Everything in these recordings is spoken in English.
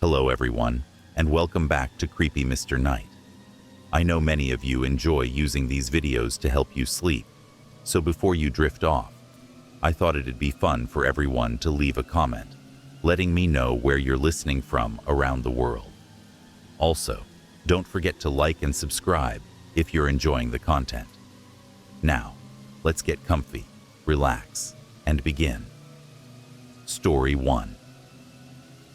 Hello everyone, and welcome back to Creepy Mr. Night. I know many of you enjoy using these videos to help you sleep, so before you drift off, I thought it'd be fun for everyone to leave a comment, letting me know where you're listening from around the world. Also, don't forget to like and subscribe if you're enjoying the content. Now, let's get comfy, relax, and begin. Story 1.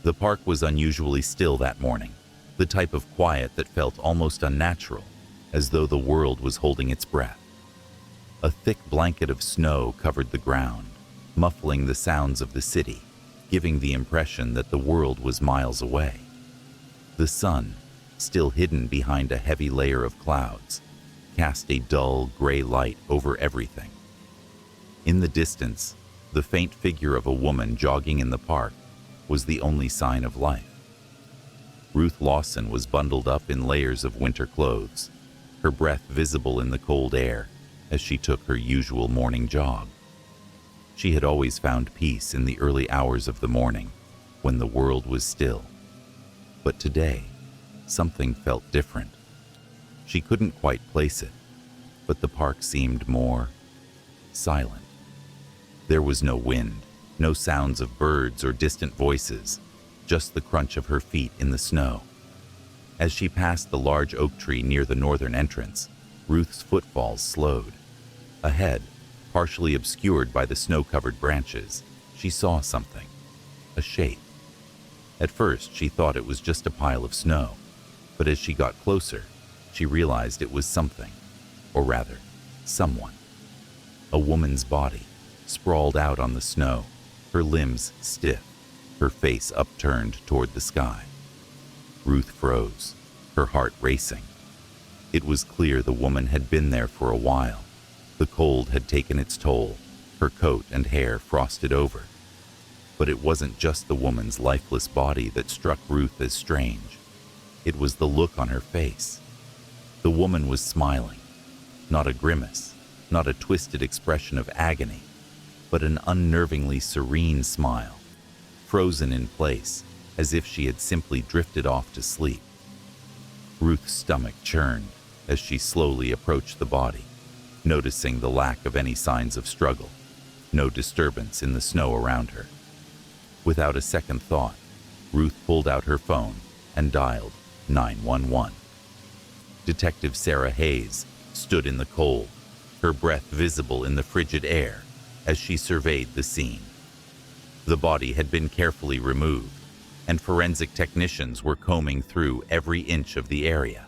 The park was unusually still that morning, the type of quiet that felt almost unnatural, as though the world was holding its breath. A thick blanket of snow covered the ground, muffling the sounds of the city, giving the impression that the world was miles away. The sun, still hidden behind a heavy layer of clouds, cast a dull gray light over everything. In the distance, the faint figure of a woman jogging in the park was the only sign of life. Ruth Lawson was bundled up in layers of winter clothes, her breath visible in the cold air as she took her usual morning jog. She had always found peace in the early hours of the morning, when the world was still. But today, something felt different. She couldn't quite place it, but the park seemed more silent. There was no wind, no sounds of birds or distant voices, just the crunch of her feet in the snow. As she passed the large oak tree near the northern entrance, Ruth's footfalls slowed. Ahead, partially obscured by the snow-covered branches, she saw something, a shape. At first, she thought it was just a pile of snow, but as she got closer, she realized it was something, or rather, someone. A woman's body, sprawled out on the snow, her limbs stiff, her face upturned toward the sky. Ruth froze, her heart racing. It was clear the woman had been there for a while. The cold had taken its toll, her coat and hair frosted over. But it wasn't just the woman's lifeless body that struck Ruth as strange. It was the look on her face. The woman was smiling, not a grimace, not a twisted expression of agony, but an unnervingly serene smile, frozen in place, as if she had simply drifted off to sleep. Ruth's stomach churned as she slowly approached the body, noticing the lack of any signs of struggle, no disturbance in the snow around her. Without a second thought, Ruth pulled out her phone and dialed 911. Detective Sarah Hayes stood in the cold, her breath visible in the frigid air as she surveyed the scene. The body had been carefully removed, and forensic technicians were combing through every inch of the area.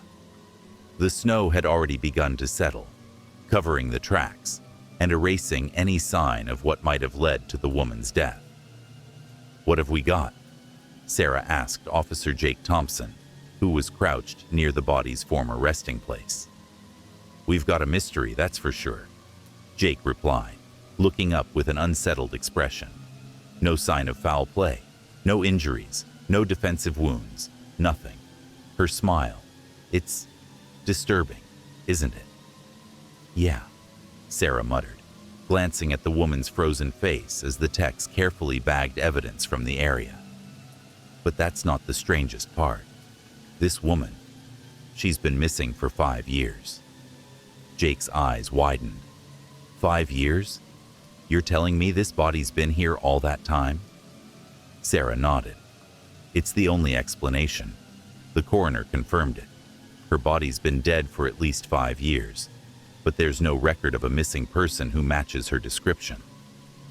The snow had already begun to settle, covering the tracks and erasing any sign of what might have led to the woman's death. "What have we got?" Sarah asked Officer Jake Thompson, who was crouched near the body's former resting place. "We've got a mystery, that's for sure," Jake replied, looking up with an unsettled expression. No sign of foul play, no injuries, no defensive wounds, nothing. Her smile, it's disturbing, isn't it? "Yeah," Sarah muttered, glancing at the woman's frozen face as the techs carefully bagged evidence from the area. "But that's not the strangest part. This woman, she's been missing for 5 years." Jake's eyes widened. 5 years? You're telling me this body's been here all that time? Sarah nodded. "It's the only explanation." The coroner confirmed it. Her body's been dead for at least 5 years, but there's no record of a missing person who matches her description,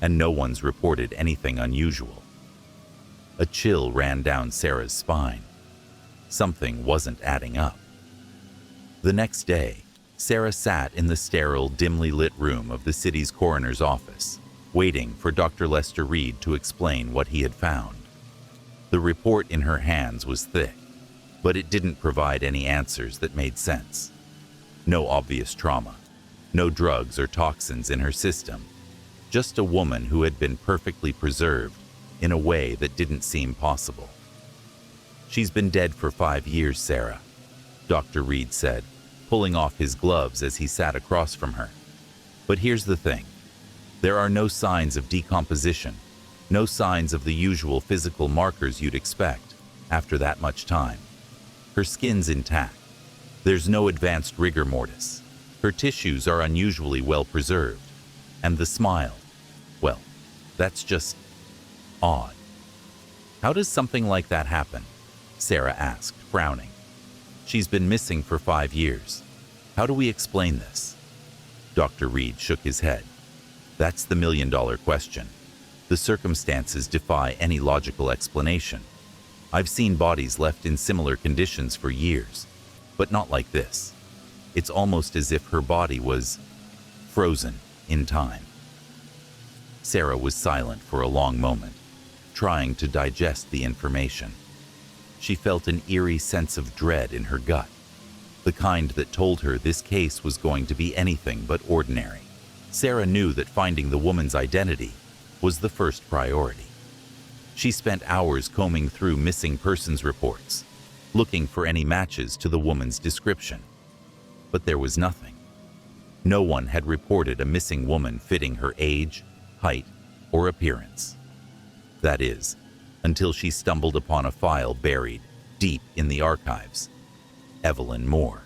and no one's reported anything unusual. A chill ran down Sarah's spine. Something wasn't adding up. The next day, Sarah sat in the sterile, dimly lit room of the city's coroner's office, waiting for Dr. Lester Reed to explain what he had found. The report in her hands was thick, but it didn't provide any answers that made sense. No obvious trauma, no drugs or toxins in her system, just a woman who had been perfectly preserved in a way that didn't seem possible. "She's been dead for 5 years, Sarah," Dr. Reed said, pulling off his gloves as he sat across from her. "But here's the thing. There are no signs of decomposition, no signs of the usual physical markers you'd expect. after that much time. Her skin's intact. There's no advanced rigor mortis. Her tissues are unusually well preserved. And the smile, well, that's just odd. How does something like that happen? Sarah asked, frowning. She's been missing for 5 years. How do we explain this? Dr. Reed shook his head. That's the million-dollar question. The circumstances defy any logical explanation. I've seen bodies left in similar conditions for years, but not like this. It's almost as if her body was frozen in time. Sarah was silent for a long moment, trying to digest the information. She felt an eerie sense of dread in her gut, the kind that told her this case was going to be anything but ordinary. Sarah knew that finding the woman's identity was the first priority. She spent hours combing through missing persons reports, looking for any matches to the woman's description. But there was nothing. No one had reported a missing woman fitting her age, height, or appearance. That is, until she stumbled upon a file buried deep in the archives. Evelyn Moore.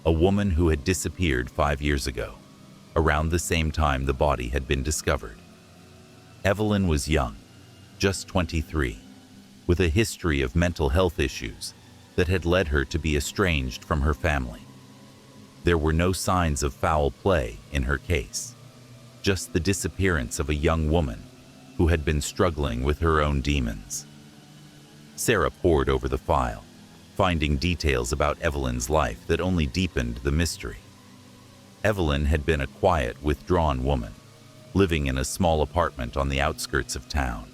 A woman who had disappeared 5 years ago, around the same time the body had been discovered. Evelyn was young, just 23, with a history of mental health issues that had led her to be estranged from her family. There were no signs of foul play in her case, just the disappearance of a young woman who had been struggling with her own demons. Sarah pored over the file, finding details about Evelyn's life that only deepened the mystery. Evelyn had been a quiet, withdrawn woman, living in a small apartment on the outskirts of town.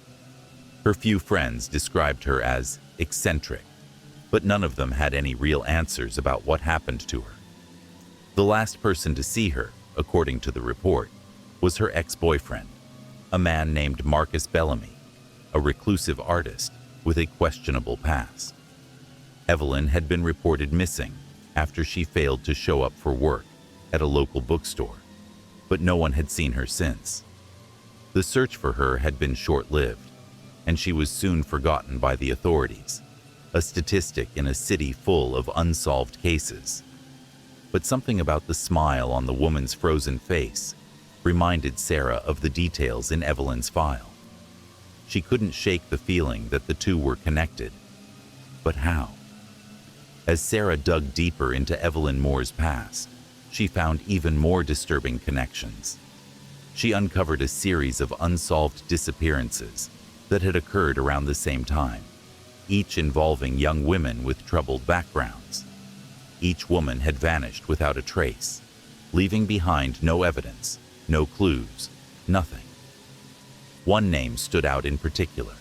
Her few friends described her as eccentric, but none of them had any real answers about what happened to her. The last person to see her, according to the report, was her ex-boyfriend, a man named Marcus Bellamy, a reclusive artist with a questionable past. Evelyn had been reported missing after she failed to show up for work at a local bookstore, but no one had seen her since. The search for her had been short-lived, and she was soon forgotten by the authorities, a statistic in a city full of unsolved cases. But something about the smile on the woman's frozen face reminded Sarah of the details in Evelyn's file. She couldn't shake the feeling that the two were connected. But how? As Sarah dug deeper into Evelyn Moore's past, she found even more disturbing connections. She uncovered a series of unsolved disappearances that had occurred around the same time, each involving young women with troubled backgrounds. Each woman had vanished without a trace, leaving behind no evidence, no clues, nothing. One name stood out in particular: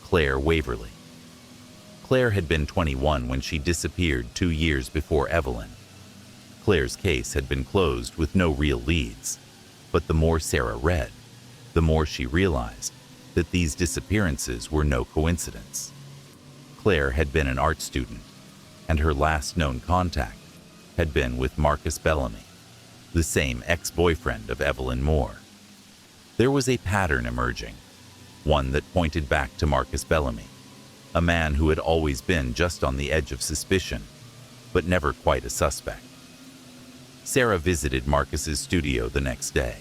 Claire Waverly. Claire had been 21 when she disappeared 2 years before Evelyn. Claire's case had been closed with no real leads, but the more Sarah read, the more she realized that these disappearances were no coincidence. Claire had been an art student, and her last known contact had been with Marcus Bellamy, the same ex-boyfriend of Evelyn Moore. There was a pattern emerging, one that pointed back to Marcus Bellamy, a man who had always been just on the edge of suspicion, but never quite a suspect. Sarah visited Marcus's studio the next day.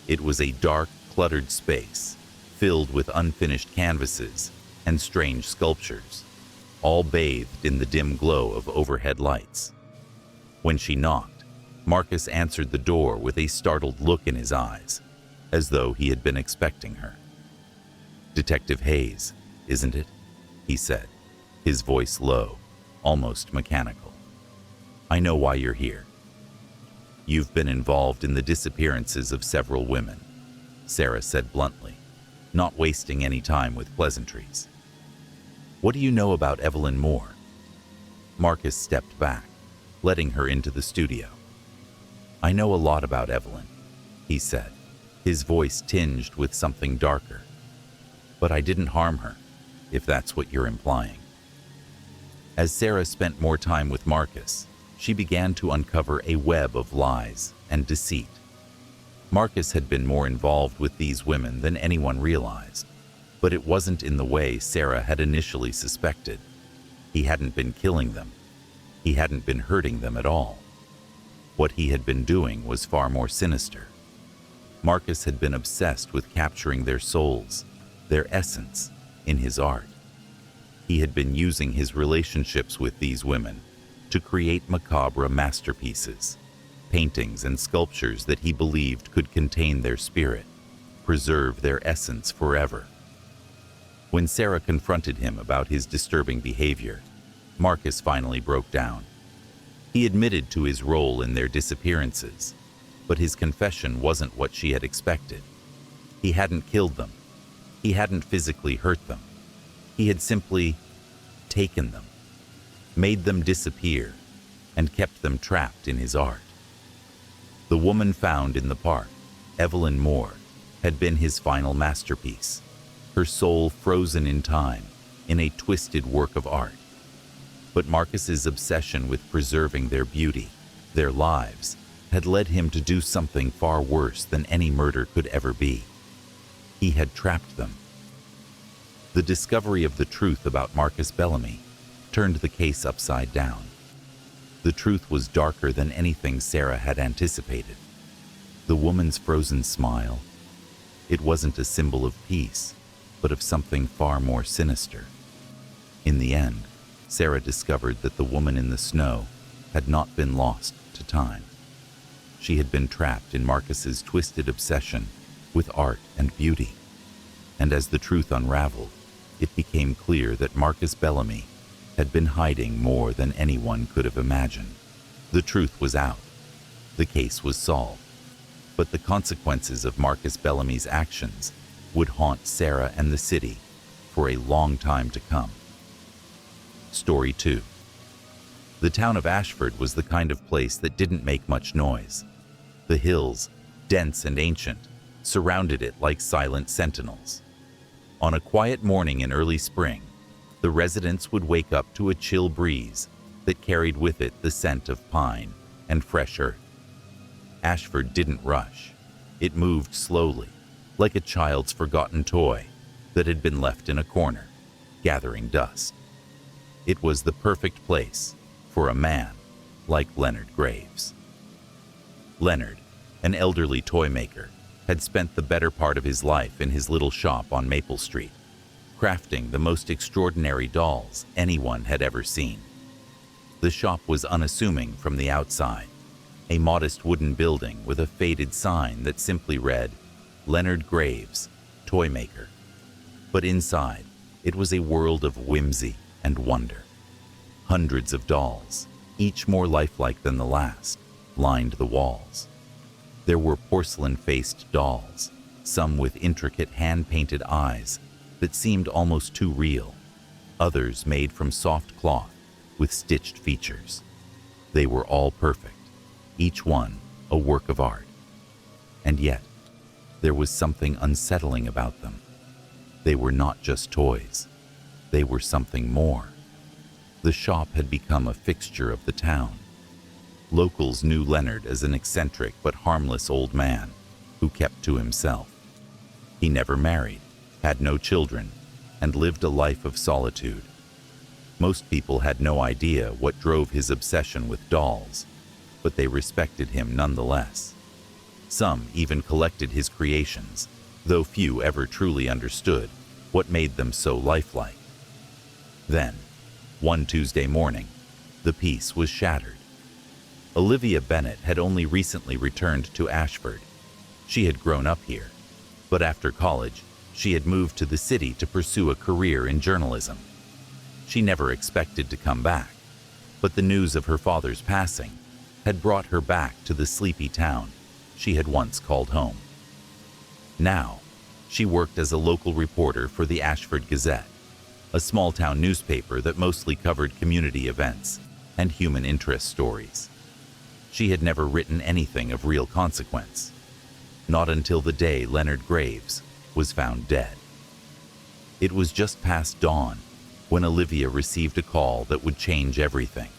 It was a dark, cluttered space, filled with unfinished canvases and strange sculptures, all bathed in the dim glow of overhead lights. When she knocked, Marcus answered the door with a startled look in his eyes, as though he had been expecting her. "Detective Hayes, isn't it?" he said, his voice low, almost mechanical. "I know why you're here. You've been involved in the disappearances of several women," Sarah said bluntly, not wasting any time with pleasantries. "What do you know about Evelyn Moore?" Marcus stepped back, letting her into the studio. "I know a lot about Evelyn," he said, his voice tinged with something darker. "But I didn't harm her, if that's what you're implying." As Sarah spent more time with Marcus, she began to uncover a web of lies and deceit. Marcus had been more involved with these women than anyone realized. But it wasn't in the way Sarah had initially suspected. He hadn't been killing them. He hadn't been hurting them at all. What he had been doing was far more sinister. Marcus had been obsessed with capturing their souls, their essence, in his art. He had been using his relationships with these women to create macabre masterpieces, paintings and sculptures that he believed could contain their spirit, preserve their essence forever. When Sarah confronted him about his disturbing behavior, Marcus finally broke down. He admitted to his role in their disappearances, but his confession wasn't what she had expected. He hadn't killed them. He hadn't physically hurt them. He had simply taken them, made them disappear, and kept them trapped in his art. The woman found in the park, Evelyn Moore, had been his final masterpiece, her soul frozen in time in a twisted work of art. But Marcus's obsession with preserving their beauty, their lives, had led him to do something far worse than any murder could ever be. He had trapped them. The discovery of the truth about Marcus Bellamy turned the case upside down. The truth was darker than anything Sarah had anticipated. The woman's frozen smile, it wasn't a symbol of peace, but of something far more sinister. In the end, Sarah discovered that the woman in the snow had not been lost to time. She had been trapped in Marcus's twisted obsession with art and beauty. And as the truth unraveled, it became clear that Marcus Bellamy had been hiding more than anyone could have imagined. The truth was out. The case was solved. But the consequences of Marcus Bellamy's actions would haunt Sarah and the city for a long time to come. Story 2. The town of Ashford was the kind of place that didn't make much noise. The hills, dense and ancient, surrounded it like silent sentinels. On a quiet morning in early spring, the residents would wake up to a chill breeze that carried with it the scent of pine and fresh earth. Ashford didn't rush. It moved slowly, like a child's forgotten toy that had been left in a corner, gathering dust. It was the perfect place for a man like Leonard Graves. Leonard, an elderly toy maker, had spent the better part of his life in his little shop on Maple Street, crafting the most extraordinary dolls anyone had ever seen. The shop was unassuming from the outside, a modest wooden building with a faded sign that simply read, Leonard Graves, Toy Maker. But inside, it was a world of whimsy and wonder. Hundreds of dolls, each more lifelike than the last, lined the walls. There were porcelain-faced dolls, some with intricate hand-painted eyes that seemed almost too real, others made from soft cloth with stitched features. They were all perfect, each one a work of art. And yet, there was something unsettling about them. They were not just toys. They were something more. The shop had become a fixture of the town. Locals knew Leonard as an eccentric but harmless old man who kept to himself. He never married, had no children, and lived a life of solitude. Most people had no idea what drove his obsession with dolls, but they respected him nonetheless. Some even collected his creations, though few ever truly understood what made them so lifelike. Then, one Tuesday morning, the peace was shattered. Olivia Bennett had only recently returned to Ashford. She had grown up here, but after college, she had moved to the city to pursue a career in journalism. She never expected to come back, but the news of her father's passing had brought her back to the sleepy town she had once called home. Now, she worked as a local reporter for the Ashford Gazette, a small-town newspaper that mostly covered community events and human interest stories. She had never written anything of real consequence, not until the day Leonard Graves was found dead. It was just past dawn when Olivia received a call that would change everything.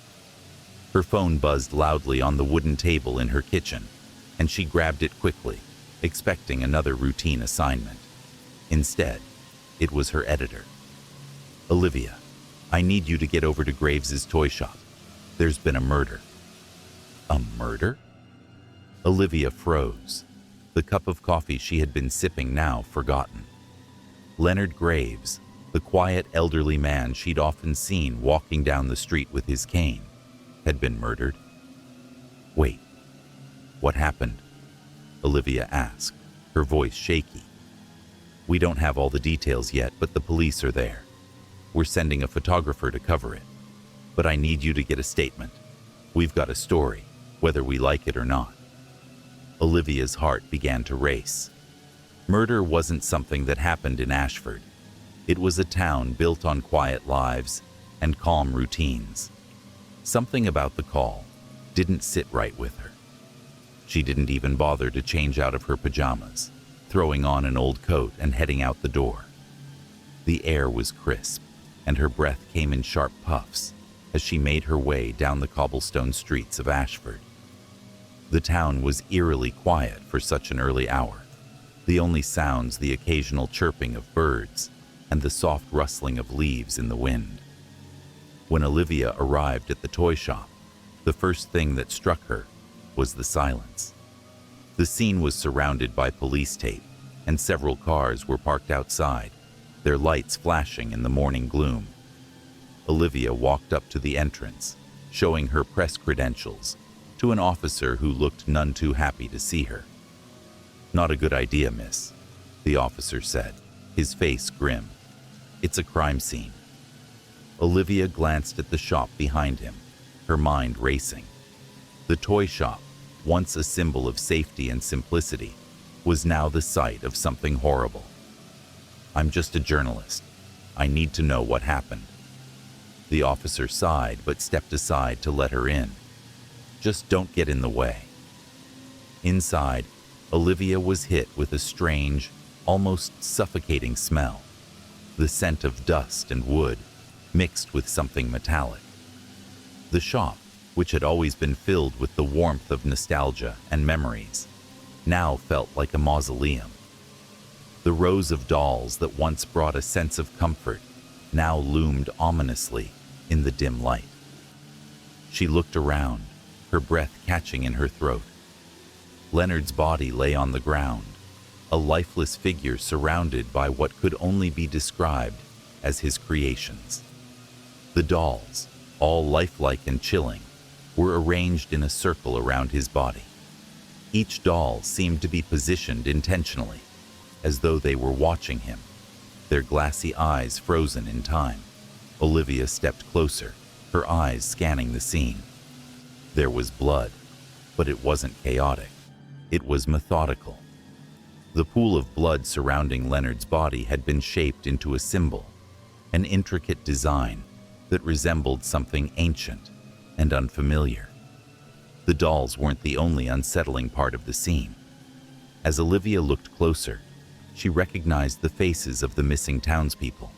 Her phone buzzed loudly on the wooden table in her kitchen, and she grabbed it quickly, expecting another routine assignment. Instead, It was her editor. "Olivia, I need you to get over to Graves's toy shop. There's been a murder." "A murder?" Olivia froze, the cup of coffee she had been sipping now forgotten. Leonard Graves, the quiet elderly man she'd often seen walking down the street with his cane, had been murdered. "Wait, what happened?" Olivia asked, her voice shaky. "We don't have all the details yet, but the police are there. We're sending a photographer to cover it. But I need you to get a statement. We've got a story, whether we like it or not." Olivia's heart began to race. Murder wasn't something that happened in Ashford. It was a town built on quiet lives and calm routines. Something about the call didn't sit right with her. She didn't even bother to change out of her pajamas, throwing on an old coat and heading out the door. The air was crisp, and her breath came in sharp puffs as she made her way down the cobblestone streets of Ashford. The town was eerily quiet for such an early hour, the only sounds the occasional chirping of birds and the soft rustling of leaves in the wind. When Olivia arrived at the toy shop, the first thing that struck her was the silence. The scene was surrounded by police tape, and several cars were parked outside, their lights flashing in the morning gloom. Olivia walked up to the entrance, showing her press credentials to an officer who looked none too happy to see her. "Not a good idea, miss," the officer said, his face grim. "It's a crime scene." Olivia glanced at the shop behind him, her mind racing. The toy shop, once a symbol of safety and simplicity, was now the site of something horrible. "I'm just a journalist. I need to know what happened." The officer sighed but stepped aside to let her in. "Just don't get in the way." Inside, Olivia was hit with a strange, almost suffocating smell. The scent of dust and wood, mixed with something metallic. The shop, which had always been filled with the warmth of nostalgia and memories, now felt like a mausoleum. The rows of dolls that once brought a sense of comfort now loomed ominously in the dim light. She looked around, her breath catching in her throat. Leonard's body lay on the ground, a lifeless figure surrounded by what could only be described as his creations. The dolls, all lifelike and chilling, were arranged in a circle around his body. Each doll seemed to be positioned intentionally, as though they were watching him, their glassy eyes frozen in time. Olivia stepped closer, her eyes scanning the scene. There was blood, but it wasn't chaotic. It was methodical. The pool of blood surrounding Leonard's body had been shaped into a symbol, an intricate design that resembled something ancient and unfamiliar. The dolls weren't the only unsettling part of the scene. As Olivia looked closer, she recognized the faces of the missing townspeople.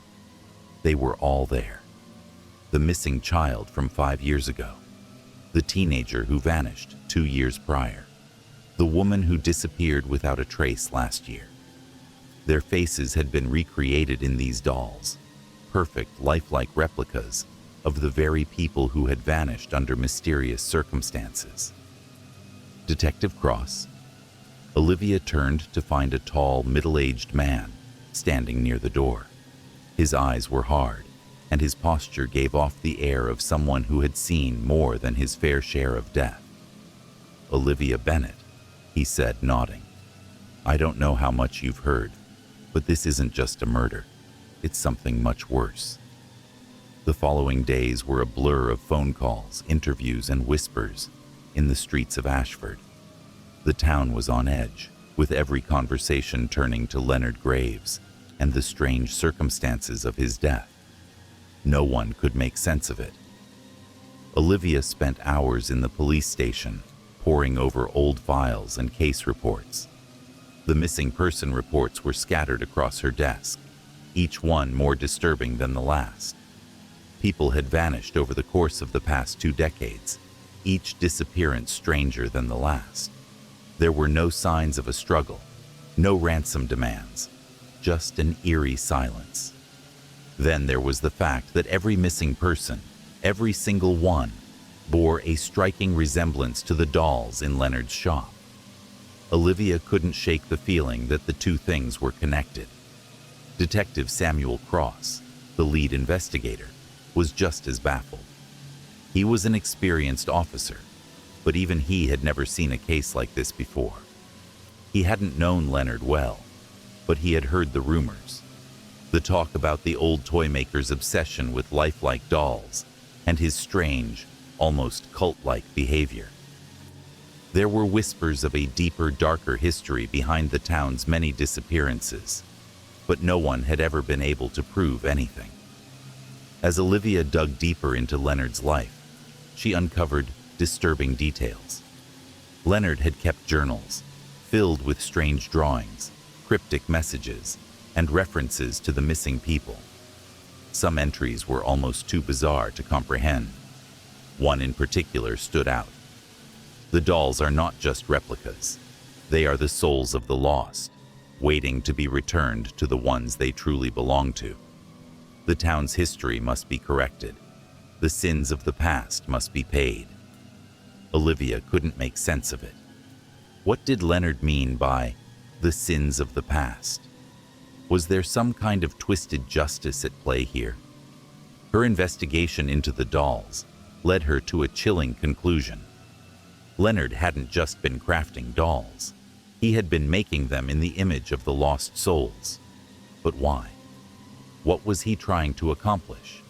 They were all there. The missing child from 5 years ago, the teenager who vanished 2 years prior, the woman who disappeared without a trace last year. Their faces had been recreated in these dolls, perfect, lifelike replicas of the very people who had vanished under mysterious circumstances. "Detective Cross?" Olivia turned to find a tall, middle-aged man standing near the door. His eyes were hard, and his posture gave off the air of someone who had seen more than his fair share of death. "Olivia Bennett," he said, nodding. "I don't know how much you've heard, but this isn't just a murder. It's something much worse." The following days were a blur of phone calls, interviews, and whispers in the streets of Ashford. The town was on edge, with every conversation turning to Leonard Graves and the strange circumstances of his death. No one could make sense of it. Olivia spent hours in the police station, poring over old files and case reports. The missing person reports were scattered across her desk, each one more disturbing than the last. People had vanished over the course of the past 2 decades, each disappearance stranger than the last. There were no signs of a struggle, no ransom demands, just an eerie silence. Then there was the fact that every missing person, every single one, bore a striking resemblance to the dolls in Leonard's shop. Olivia couldn't shake the feeling that the two things were connected. Detective Samuel Cross, the lead investigator, was just as baffled. He was an experienced officer, but even he had never seen a case like this before. He hadn't known Leonard well, but he had heard the rumors. The talk about the old toy maker's obsession with lifelike dolls and his strange, almost cult-like behavior. There were whispers of a deeper, darker history behind the town's many disappearances, but no one had ever been able to prove anything. As Olivia dug deeper into Leonard's life, she uncovered disturbing details. Leonard had kept journals filled with strange drawings, cryptic messages, and references to the missing people. Some entries were almost too bizarre to comprehend. One in particular stood out. The dolls are not just replicas. They are the souls of the lost, waiting to be returned to the ones they truly belong to. The town's history must be corrected. The sins of the past must be paid. Olivia couldn't make sense of it. What did Leonard mean by the sins of the past? Was there some kind of twisted justice at play here? Her investigation into the dolls led her to a chilling conclusion. Leonard hadn't just been crafting dolls. He had been making them in the image of the lost souls. But why? What was he trying to accomplish?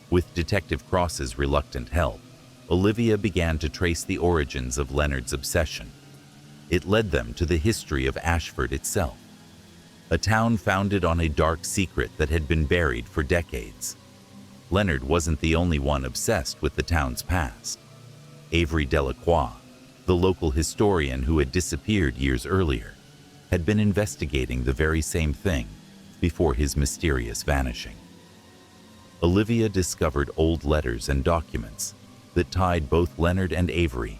With Detective Cross's reluctant help, Olivia began to trace the origins of Leonard's obsession. It led them to the history of Ashford itself, a town founded on a dark secret that had been buried for decades. Leonard wasn't the only one obsessed with the town's past. Avery Delacroix, the local historian who had disappeared years earlier, had been investigating the very same thing before his mysterious vanishing. Olivia discovered old letters and documents that tied both Leonard and Avery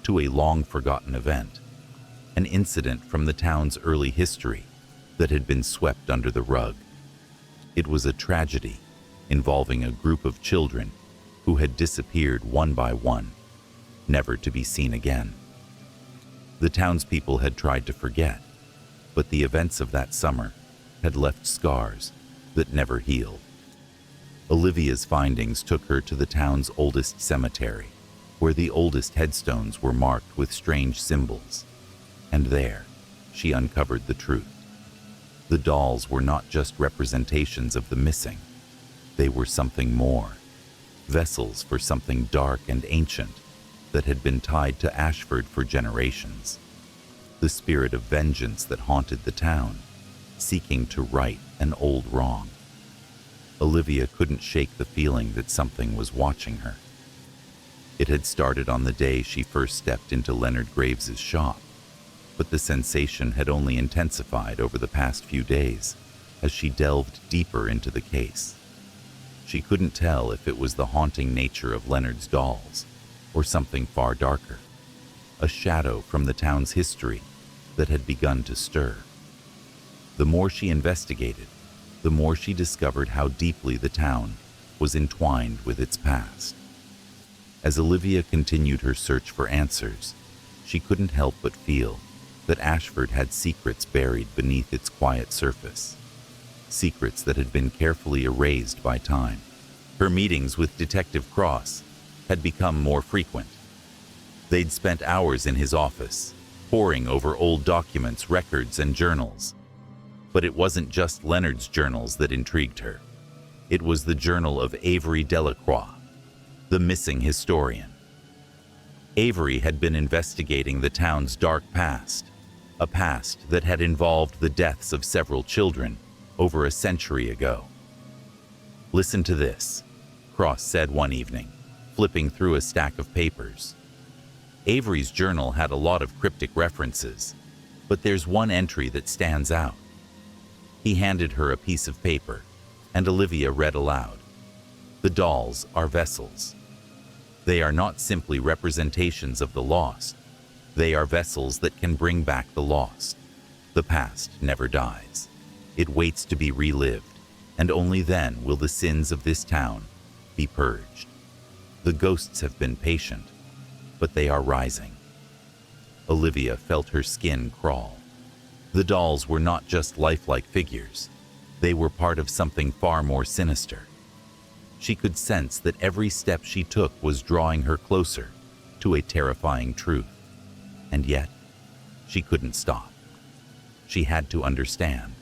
to a long-forgotten event, an incident from the town's early history that had been swept under the rug. It was a tragedy involving a group of children who had disappeared one by one, never to be seen again. The townspeople had tried to forget, but the events of that summer had left scars that never healed. Olivia's findings took her to the town's oldest cemetery, where the oldest headstones were marked with strange symbols. And there, she uncovered the truth. The dolls were not just representations of the missing. They were something more, vessels for something dark and ancient that had been tied to Ashford for generations. The spirit of vengeance that haunted the town, seeking to right an old wrong. Olivia couldn't shake the feeling that something was watching her. It had started on the day she first stepped into Leonard Graves's shop, but the sensation had only intensified over the past few days as she delved deeper into the case. She couldn't tell if it was the haunting nature of Leonard's dolls or something far darker, a shadow from the town's history that had begun to stir. The more she investigated, the more she discovered how deeply the town was entwined with its past. As Olivia continued her search for answers, she couldn't help but feel that Ashford had secrets buried beneath its quiet surface, secrets that had been carefully erased by time. Her meetings with Detective Cross had become more frequent. They'd spent hours in his office, poring over old documents, records, and journals. But it wasn't just Leonard's journals that intrigued her. It was the journal of Avery Delacroix, the missing historian. Avery had been investigating the town's dark past, a past that had involved the deaths of several children over a century ago. "Listen to this," Cross said one evening, flipping through a stack of papers. Avery's journal had a lot of cryptic references, but there's one entry that stands out. He handed her a piece of paper, and Olivia read aloud. "The dolls are vessels. They are not simply representations of the lost. They are vessels that can bring back the lost. The past never dies." It waits to be relived, and only then will the sins of this town be purged. The ghosts have been patient, but they are rising. Olivia felt her skin crawl. The dolls were not just lifelike figures. They were part of something far more sinister. She could sense that every step she took was drawing her closer to a terrifying truth. And yet, she couldn't stop. She had to understand.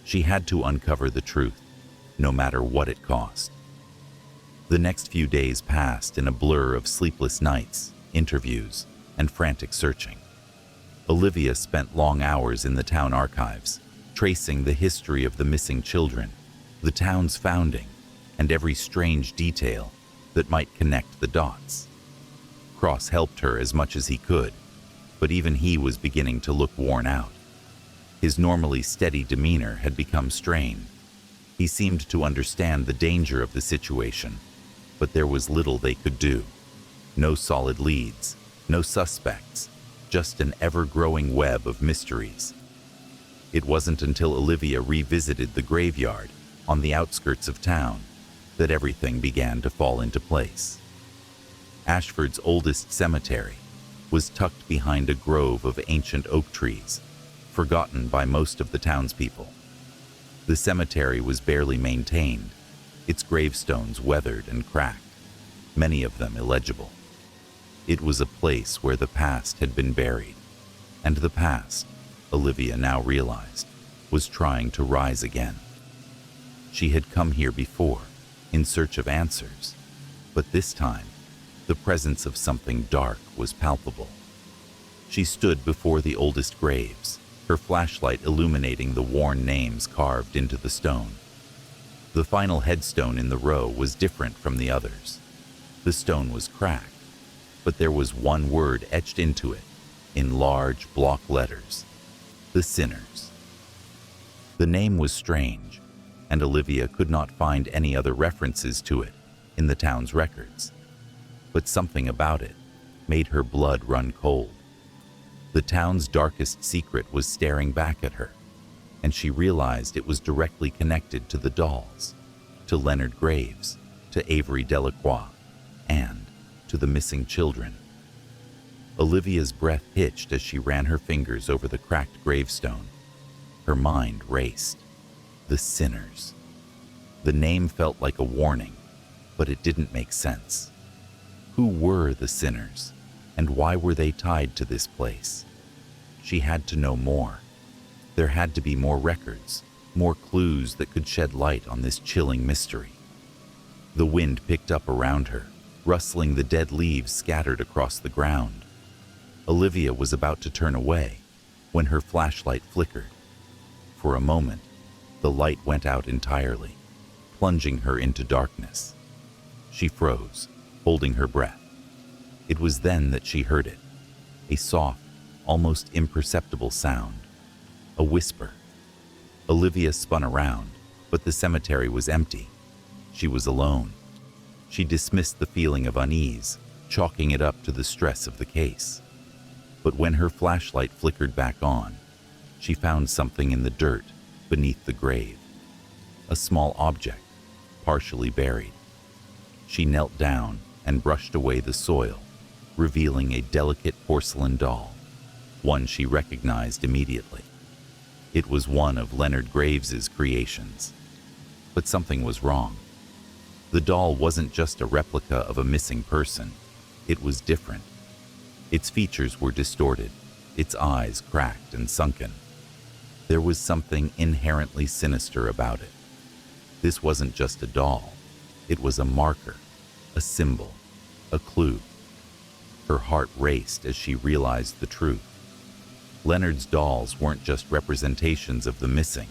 She had to uncover the truth, no matter what it cost. The next few days passed in a blur of sleepless nights, interviews, and frantic searching. Olivia spent long hours in the town archives, tracing the history of the missing children, the town's founding, and every strange detail that might connect the dots. Cross helped her as much as he could, but even he was beginning to look worn out. His normally steady demeanor had become strained. He seemed to understand the danger of the situation, but there was little they could do. No solid leads, no suspects, just an ever-growing web of mysteries. It wasn't until Olivia revisited the graveyard on the outskirts of town that everything began to fall into place. Ashford's oldest cemetery was tucked behind a grove of ancient oak trees, forgotten by most of the townspeople. The cemetery was barely maintained, its gravestones weathered and cracked, many of them illegible. It was a place where the past had been buried, and the past, Olivia now realized, was trying to rise again. She had come here before, in search of answers, but this time, the presence of something dark was palpable. She stood before the oldest graves, her flashlight illuminating the worn names carved into the stone. The final headstone in the row was different from the others. The stone was cracked, but there was one word etched into it, in large block letters: the Sinners. The name was strange, and Olivia could not find any other references to it in the town's records. But something about it made her blood run cold. The town's darkest secret was staring back at her, and she realized it was directly connected to the dolls, to Leonard Graves, to Avery Delacroix, and to the missing children. Olivia's breath hitched as she ran her fingers over the cracked gravestone. Her mind raced. The Sinners. The name felt like a warning, but it didn't make sense. Who were the Sinners, and why were they tied to this place? She had to know more. There had to be more records, more clues that could shed light on this chilling mystery. The wind picked up around her, rustling the dead leaves scattered across the ground. Olivia was about to turn away when her flashlight flickered. For a moment, the light went out entirely, plunging her into darkness. She froze, holding her breath. It was then that she heard it, a soft, almost imperceptible sound, a whisper. Olivia spun around, but the cemetery was empty. She was alone. She dismissed the feeling of unease, chalking it up to the stress of the case. But when her flashlight flickered back on, she found something in the dirt beneath the grave. A small object, partially buried. She knelt down and brushed away the soil, revealing a delicate porcelain doll, one she recognized immediately. It was one of Leonard Graves's creations. But something was wrong. The doll wasn't just a replica of a missing person. It was different. Its features were distorted, its eyes cracked and sunken. There was something inherently sinister about it. This wasn't just a doll. It was a marker, a symbol, a clue. Her heart raced as she realized the truth. Leonard's dolls weren't just representations of the missing.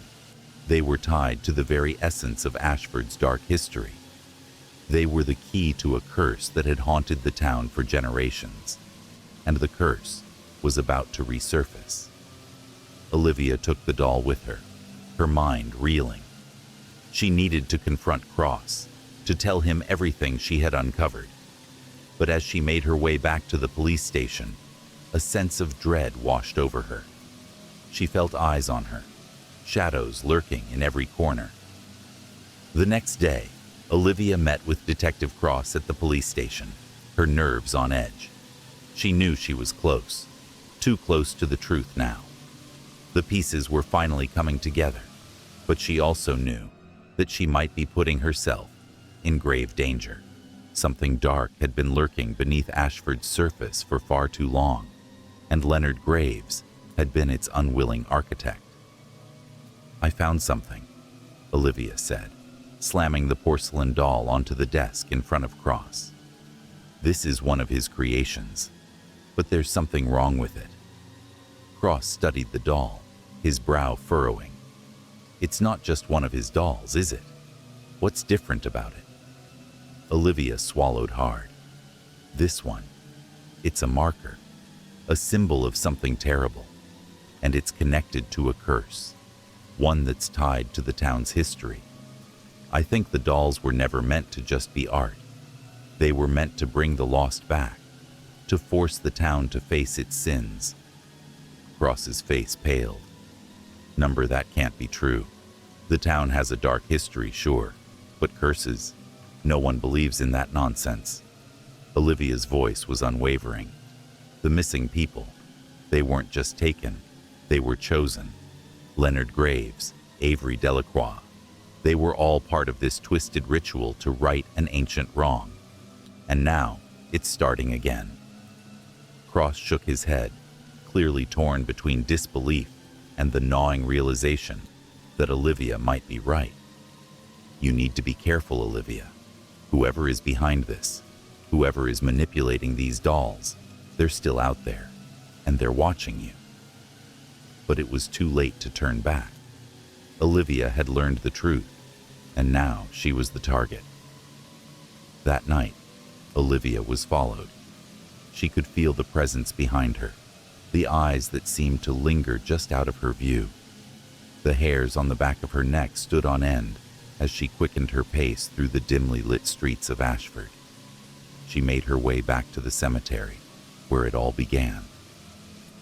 They were tied to the very essence of Ashford's dark history. They were the key to a curse that had haunted the town for generations, and the curse was about to resurface. Olivia took the doll with her, her mind reeling. She needed to confront Cross, to tell him everything she had uncovered. But as she made her way back to the police station, a sense of dread washed over her. She felt eyes on her. shadows lurking in every corner. The next day, Olivia met with Detective Cross at the police station, her nerves on edge. She knew she was close, too close to the truth now. The pieces were finally coming together, but she also knew that she might be putting herself in grave danger. Something dark had been lurking beneath Ashford's surface for far too long, and Leonard Graves had been its unwilling architect. "I found something," Olivia said, slamming the porcelain doll onto the desk in front of Cross. "This is one of his creations, but there's something wrong with it." Cross studied the doll, his brow furrowing. "It's not just one of his dolls, is it? What's different about it?" Olivia swallowed hard. "This one, it's a marker, a symbol of something terrible, and it's connected to a curse, one that's tied to the town's history. I think the dolls were never meant to just be art. They were meant to bring the lost back, to force the town to face its sins." Cross's face paled. "Number, that can't be true. The town has a dark history, sure, but curses? No one believes in that nonsense." Olivia's voice was unwavering. "The missing people, they weren't just taken, they were chosen. Leonard Graves, Avery Delacroix, they were all part of this twisted ritual to right an ancient wrong. And now, it's starting again." Cross shook his head, clearly torn between disbelief and the gnawing realization that Olivia might be right. "You need to be careful, Olivia. Whoever is behind this, whoever is manipulating these dolls, they're still out there, and they're watching you." But it was too late to turn back. Olivia had learned the truth, and now she was the target. That night, Olivia was followed. She could feel the presence behind her, the eyes that seemed to linger just out of her view. The hairs on the back of her neck stood on end as she quickened her pace through the dimly lit streets of Ashford. She made her way back to the cemetery, where it all began.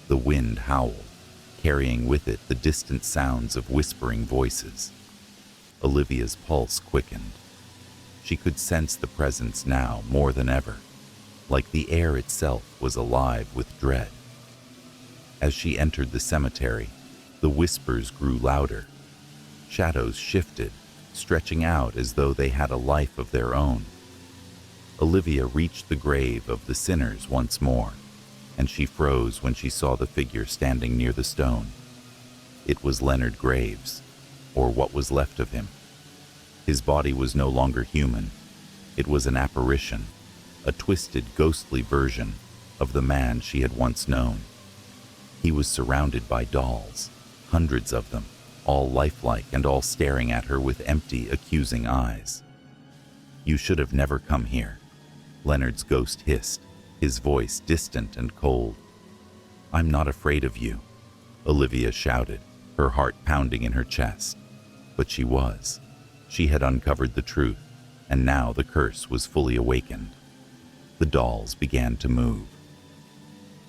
The wind howled, carrying with it the distant sounds of whispering voices. Olivia's pulse quickened. She could sense the presence now more than ever, like the air itself was alive with dread. As she entered the cemetery, the whispers grew louder. Shadows shifted, stretching out as though they had a life of their own. Olivia reached the grave of the sinners once more, and she froze when she saw the figure standing near the stone. It was Leonard Graves, or what was left of him. His body was no longer human. It was an apparition, a twisted, ghostly version of the man she had once known. He was surrounded by dolls, hundreds of them, all lifelike and all staring at her with empty, accusing eyes. "You should have never come here," Leonard's ghost hissed, his voice distant and cold. "I'm not afraid of you," Olivia shouted, her heart pounding in her chest. But she was. She had uncovered the truth, and now the curse was fully awakened. The dolls began to move.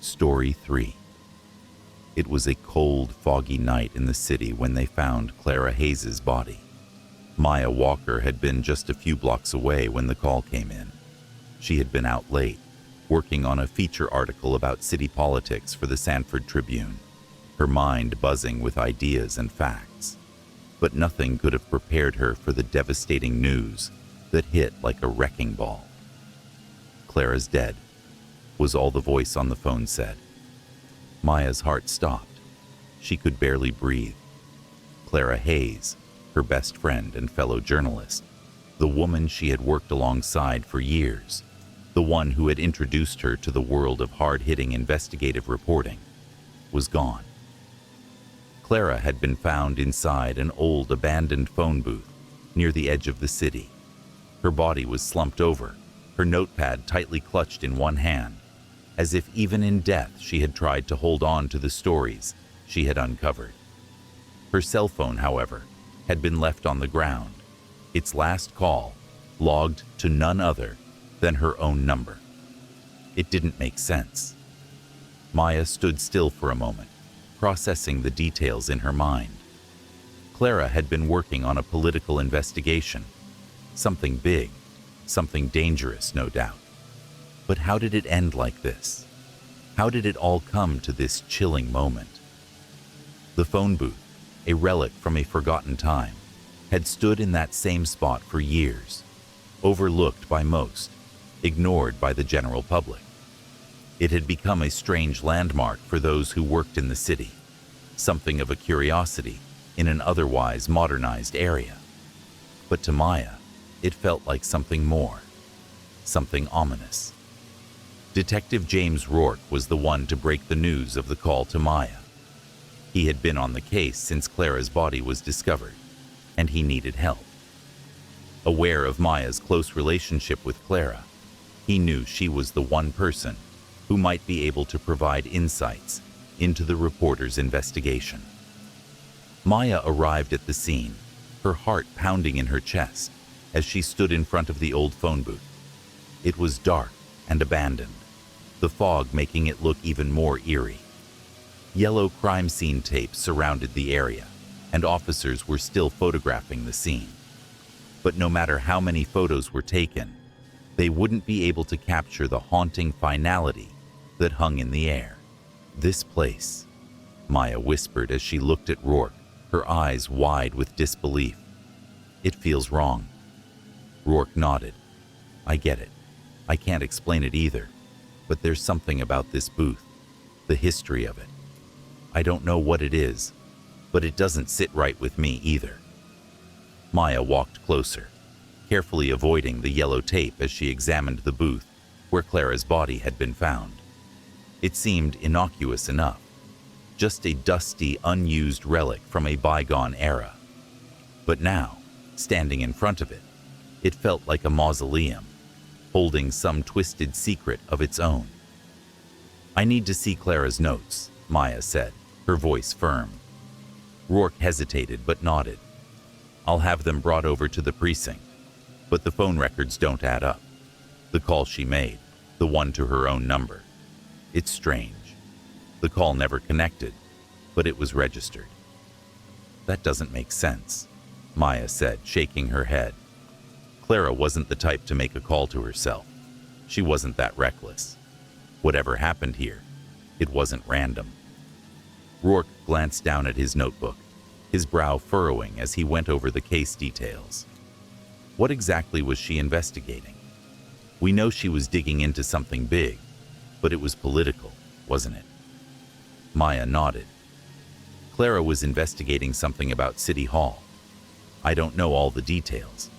Story 3. It was a cold, foggy night in the city when they found Clara Hayes' body. Maya Walker had been just a few blocks away when the call came in. She had been out late, working on a feature article about city politics for the Sanford Tribune, her mind buzzing with ideas and facts. But nothing could have prepared her for the devastating news that hit like a wrecking ball. "Clara's dead," was all the voice on the phone said. Maya's heart stopped. She could barely breathe. Clara Hayes, her best friend and fellow journalist, the woman she had worked alongside for years, the one who had introduced her to the world of hard-hitting investigative reporting, was gone. Clara had been found inside an old abandoned phone booth near the edge of the city. Her body was slumped over, her notepad tightly clutched in one hand, as if even in death she had tried to hold on to the stories she had uncovered. Her cell phone, however, had been left on the ground, its last call logged to none other than her own number. It didn't make sense. Maya stood still for a moment, processing the details in her mind. Clara had been working on a political investigation. Something big, something dangerous, no doubt. But how did it end like this? How did it all come to this chilling moment? The phone booth, a relic from a forgotten time, had stood in that same spot for years, overlooked by most, ignored by the general public. It had become a strange landmark for those who worked in the city, something of a curiosity in an otherwise modernized area. But to Maya, it felt like something more, something ominous. Detective James Rourke was the one to break the news of the call to Maya. He had been on the case since Clara's body was discovered, and he needed help. Aware of Maya's close relationship with Clara, he knew she was the one person who might be able to provide insights into the reporter's investigation. Maya arrived at the scene, her heart pounding in her chest as she stood in front of the old phone booth. It was dark and abandoned, the fog making it look even more eerie. Yellow crime scene tape surrounded the area, and officers were still photographing the scene. But no matter how many photos were taken, they wouldn't be able to capture the haunting finality that hung in the air. "This place," Maya whispered as she looked at Rourke, her eyes wide with disbelief. "It feels wrong." Rourke nodded. "I get it. I can't explain it either, but there's something about this booth, the history of it. I don't know what it is, but it doesn't sit right with me either." Maya walked closer, carefully avoiding the yellow tape as she examined the booth where Clara's body had been found. It seemed innocuous enough, just a dusty, unused relic from a bygone era. But now, standing in front of it, it felt like a mausoleum, holding some twisted secret of its own. "I need to see Clara's notes," Maya said, her voice firm. Rourke hesitated but nodded. "I'll have them brought over to the precinct, but the phone records don't add up. The call she made, the one to her own number. It's strange. The call never connected, but it was registered." "That doesn't make sense," Maya said, shaking her head. Clara wasn't the type to make a call to herself. She wasn't that reckless. Whatever happened here, it wasn't random. Rourke glanced down at his notebook, his brow furrowing as he went over the case details. What exactly was she investigating? We know she was digging into something big, but it was political, wasn't it? Maya nodded. Clara was investigating something about City Hall. I don't know all the details,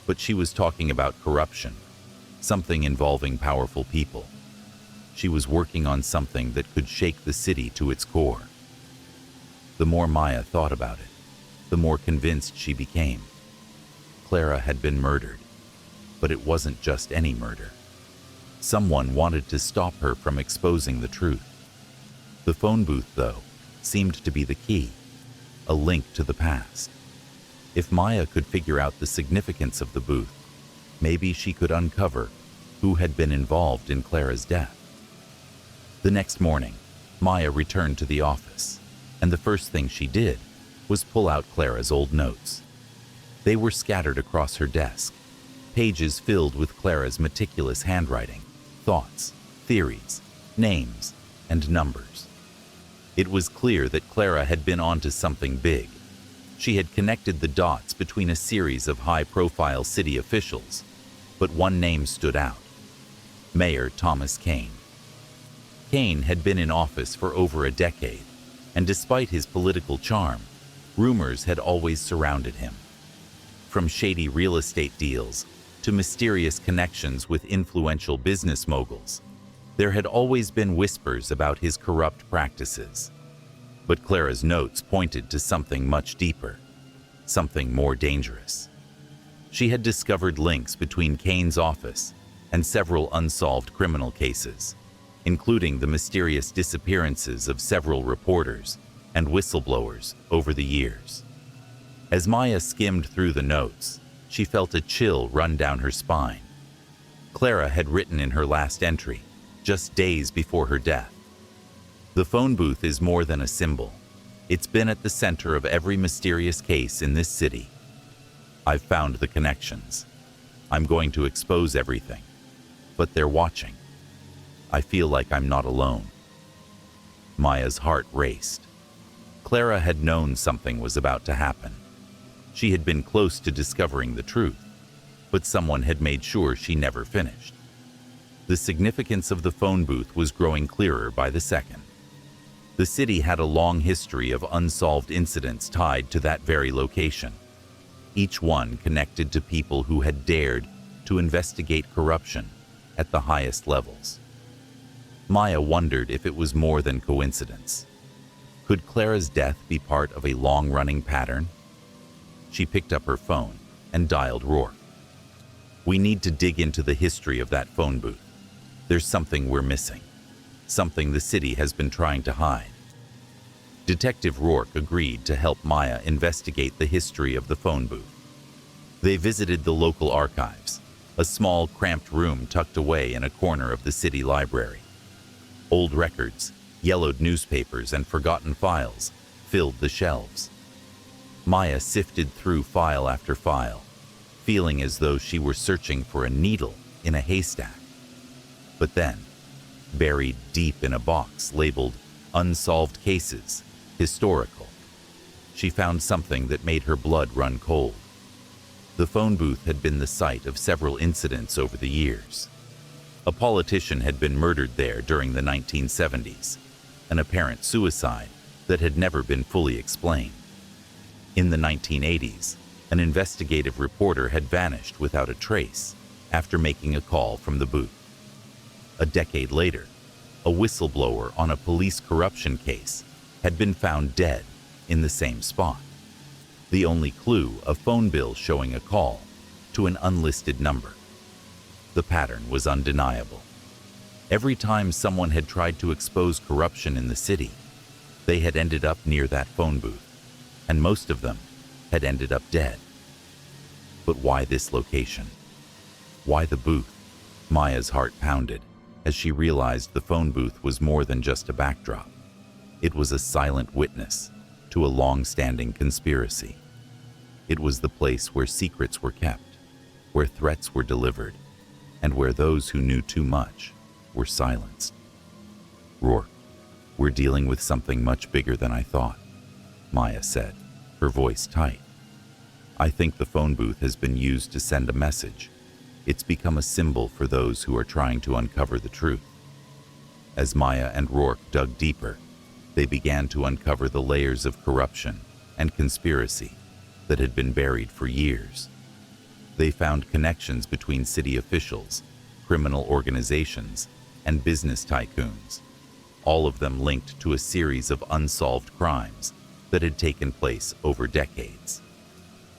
but she was talking about corruption, something involving powerful people. She was working on something that could shake the city to its core. The more Maya thought about it, the more convinced she became. Clara had been murdered, but it wasn't just any murder. Someone wanted to stop her from exposing the truth. The phone booth, though, seemed to be the key, a link to the past. If Maya could figure out the significance of the booth, maybe she could uncover who had been involved in Clara's death. The next morning, Maya returned to the office, and the first thing she did was pull out Clara's old notes. They were scattered across her desk, pages filled with Clara's meticulous handwriting, thoughts, theories, names, and numbers. It was clear that Clara had been onto something big. She had connected the dots between a series of high-profile city officials, but one name stood out: Mayor Thomas Kane. Kane had been in office for over a decade, and despite his political charm, rumors had always surrounded him. From shady real estate deals to mysterious connections with influential business moguls, there had always been whispers about his corrupt practices. But Clara's notes pointed to something much deeper, something more dangerous. She had discovered links between Kane's office and several unsolved criminal cases, including the mysterious disappearances of several reporters and whistleblowers over the years. As Maya skimmed through the notes, she felt a chill run down her spine. Clara had written in her last entry, just days before her death, "The phone booth is more than a symbol. It's been at the center of every mysterious case in this city. I've found the connections. I'm going to expose everything. But they're watching. I feel like I'm not alone. Maya's heart raced. Clara had known something was about to happen. She had been close to discovering the truth, but someone had made sure she never finished. The significance of the phone booth was growing clearer by the second. The city had a long history of unsolved incidents tied to that very location, each one connected to people who had dared to investigate corruption at the highest levels. Maya wondered if it was more than coincidence. Could Clara's death be part of a long-running pattern? She picked up her phone and dialed Rourke. We need to dig into the history of that phone booth. There's something we're missing, something the city has been trying to hide. Detective Rourke agreed to help Maya investigate the history of the phone booth. They visited the local archives, a small, cramped room tucked away in a corner of the city library. Old records, yellowed newspapers, and forgotten files filled the shelves. Maya sifted through file after file, feeling as though she were searching for a needle in a haystack. But then, buried deep in a box labeled Unsolved Cases, Historical, she found something that made her blood run cold. The phone booth had been the site of several incidents over the years. A politician had been murdered there during the 1970s, an apparent suicide that had never been fully explained. In the 1980s, an investigative reporter had vanished without a trace after making a call from the booth. A decade later, a whistleblower on a police corruption case had been found dead in the same spot. The only clue, a phone bill showing a call to an unlisted number. The pattern was undeniable. Every time someone had tried to expose corruption in the city, they had ended up near that phone booth, and most of them had ended up dead. But why this location? Why the booth? Maya's heart pounded as she realized the phone booth was more than just a backdrop. It was a silent witness to a long-standing conspiracy. It was the place where secrets were kept, where threats were delivered, and where those who knew too much were silenced. Rourke, we're dealing with something much bigger than I thought, Maya said, her voice tight. I think the phone booth has been used to send a message. It's become a symbol for those who are trying to uncover the truth. As Maya and Rourke dug deeper, they began to uncover the layers of corruption and conspiracy that had been buried for years. They found connections between city officials, criminal organizations, and business tycoons, all of them linked to a series of unsolved crimes that had taken place over decades.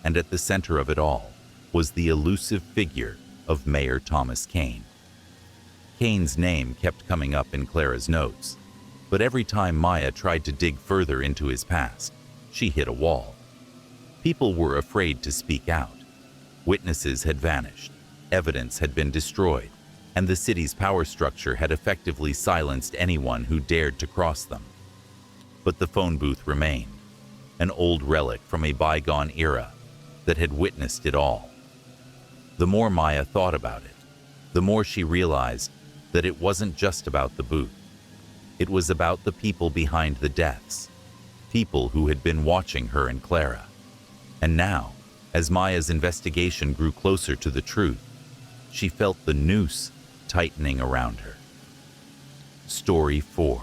And at the center of it all was the elusive figure of Mayor Thomas Kane. Kane's name kept coming up in Clara's notes, but every time Maya tried to dig further into his past, she hit a wall. People were afraid to speak out. Witnesses had vanished, evidence had been destroyed, and the city's power structure had effectively silenced anyone who dared to cross them. But the phone booth remained, an old relic from a bygone era that had witnessed it all. The more Maya thought about it, the more she realized that it wasn't just about the booth. It was about the people behind the deaths, people who had been watching her and Clara. And now, as Maya's investigation grew closer to the truth, she felt the noose tightening around her. Story 4.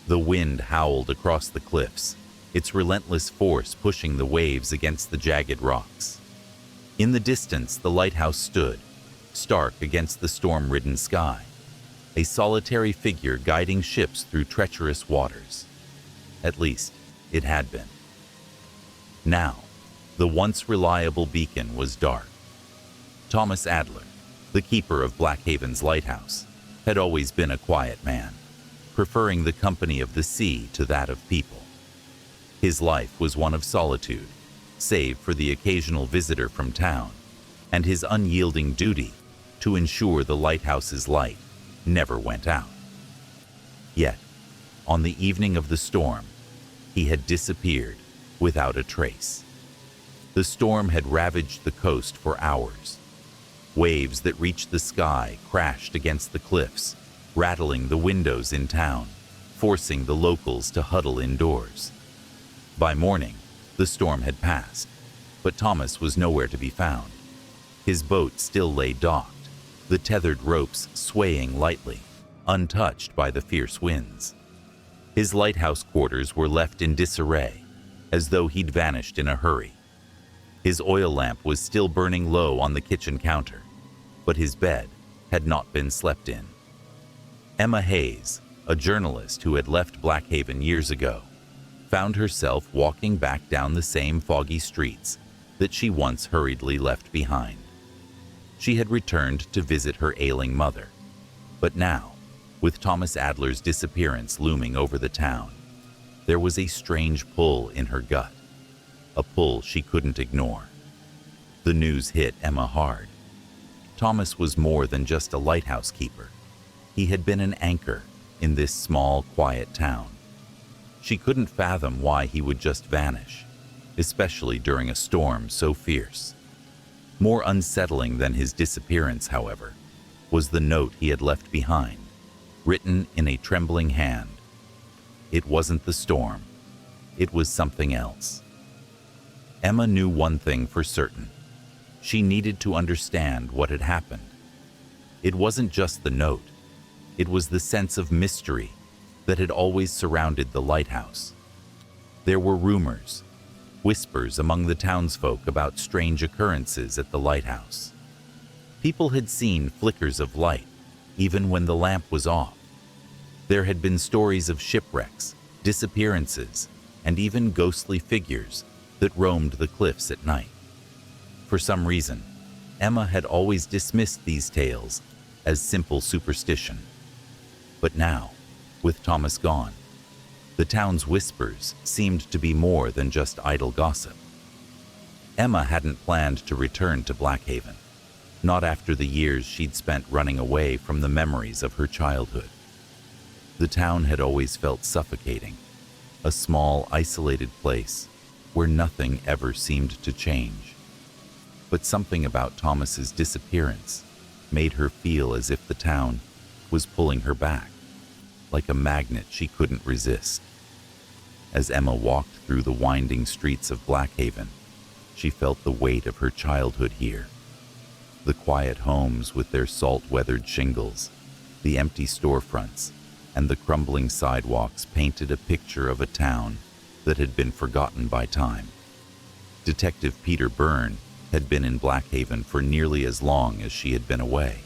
The wind howled across the cliffs, its relentless force pushing the waves against the jagged rocks. In the distance, the lighthouse stood, stark against the storm-ridden sky, a solitary figure guiding ships through treacherous waters. At least, it had been. Now, the once reliable beacon was dark. Thomas Adler, the keeper of Blackhaven's lighthouse, had always been a quiet man, preferring the company of the sea to that of people. His life was one of solitude, save for the occasional visitor from town, and his unyielding duty to ensure the lighthouse's light never went out. Yet, on the evening of the storm, He had disappeared without a trace. The storm had ravaged the coast for hours. Waves that reached the sky crashed against the cliffs, rattling the windows in town, forcing the locals to huddle indoors. By morning, the storm had passed, but Thomas was nowhere to be found. His boat still lay docked, the tethered ropes swaying lightly, untouched by the fierce winds. His lighthouse quarters were left in disarray, as though he'd vanished in a hurry. His oil lamp was still burning low on the kitchen counter, but his bed had not been slept in. Emma Hayes, a journalist who had left Blackhaven years ago, found herself walking back down the same foggy streets that she once hurriedly left behind. She had returned to visit her ailing mother, but now, with Thomas Adler's disappearance looming over the town, there was a strange pull in her gut, a pull she couldn't ignore. The news hit Emma hard. Thomas was more than just a lighthouse keeper. He had been an anchor in this small, quiet town. She couldn't fathom why he would just vanish, especially during a storm so fierce. More unsettling than his disappearance, however, was the note he had left behind, written in a trembling hand. It wasn't the storm. It was something else. Emma knew one thing for certain. She needed to understand what had happened. It wasn't just the note. It was the sense of mystery that had always surrounded the lighthouse. There were rumors, whispers among the townsfolk about strange occurrences at the lighthouse. People had seen flickers of light, even when the lamp was off. There had been stories of shipwrecks, disappearances, and even ghostly figures that roamed the cliffs at night. For some reason, Emma had always dismissed these tales as simple superstition. But now, with Thomas gone, the town's whispers seemed to be more than just idle gossip. Emma hadn't planned to return to Blackhaven, not after the years she'd spent running away from the memories of her childhood. The town had always felt suffocating, a small, isolated place where nothing ever seemed to change. But something about Thomas's disappearance made her feel as if the town was pulling her back, like a magnet she couldn't resist. As Emma walked through the winding streets of Blackhaven, she felt the weight of her childhood here. The quiet homes with their salt-weathered shingles, the empty storefronts, and the crumbling sidewalks painted a picture of a town that had been forgotten by time. Detective Peter Byrne had been in Blackhaven for nearly as long as she had been away.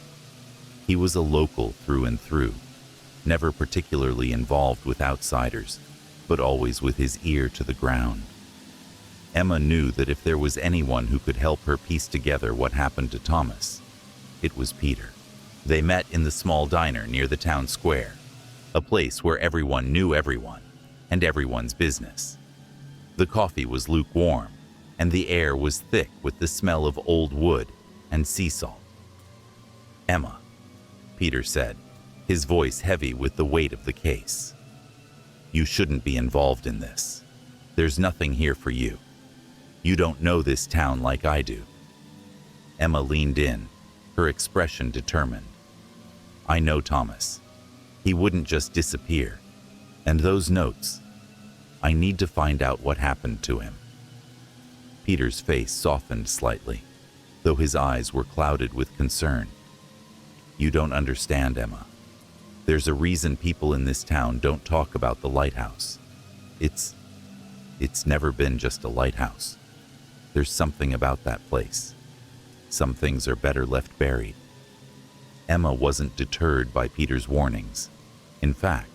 He was a local through and through, never particularly involved with outsiders, but always with his ear to the ground. Emma knew that if there was anyone who could help her piece together what happened to Thomas, it was Peter. They met in the small diner near the town square, a place where everyone knew everyone and everyone's business. The coffee was lukewarm, and the air was thick with the smell of old wood and sea salt. "Emma," Peter said, his voice heavy with the weight of the case. "You shouldn't be involved in this. There's nothing here for you. You don't know this town like I do." Emma leaned in, her expression determined. "I know Thomas. He wouldn't just disappear. And those notes, I need to find out what happened to him." Peter's face softened slightly, though his eyes were clouded with concern. "You don't understand, Emma. There's a reason people in this town don't talk about the lighthouse. It's never been just a lighthouse. There's something about that place. Some things are better left buried." Emma wasn't deterred by Peter's warnings. In fact,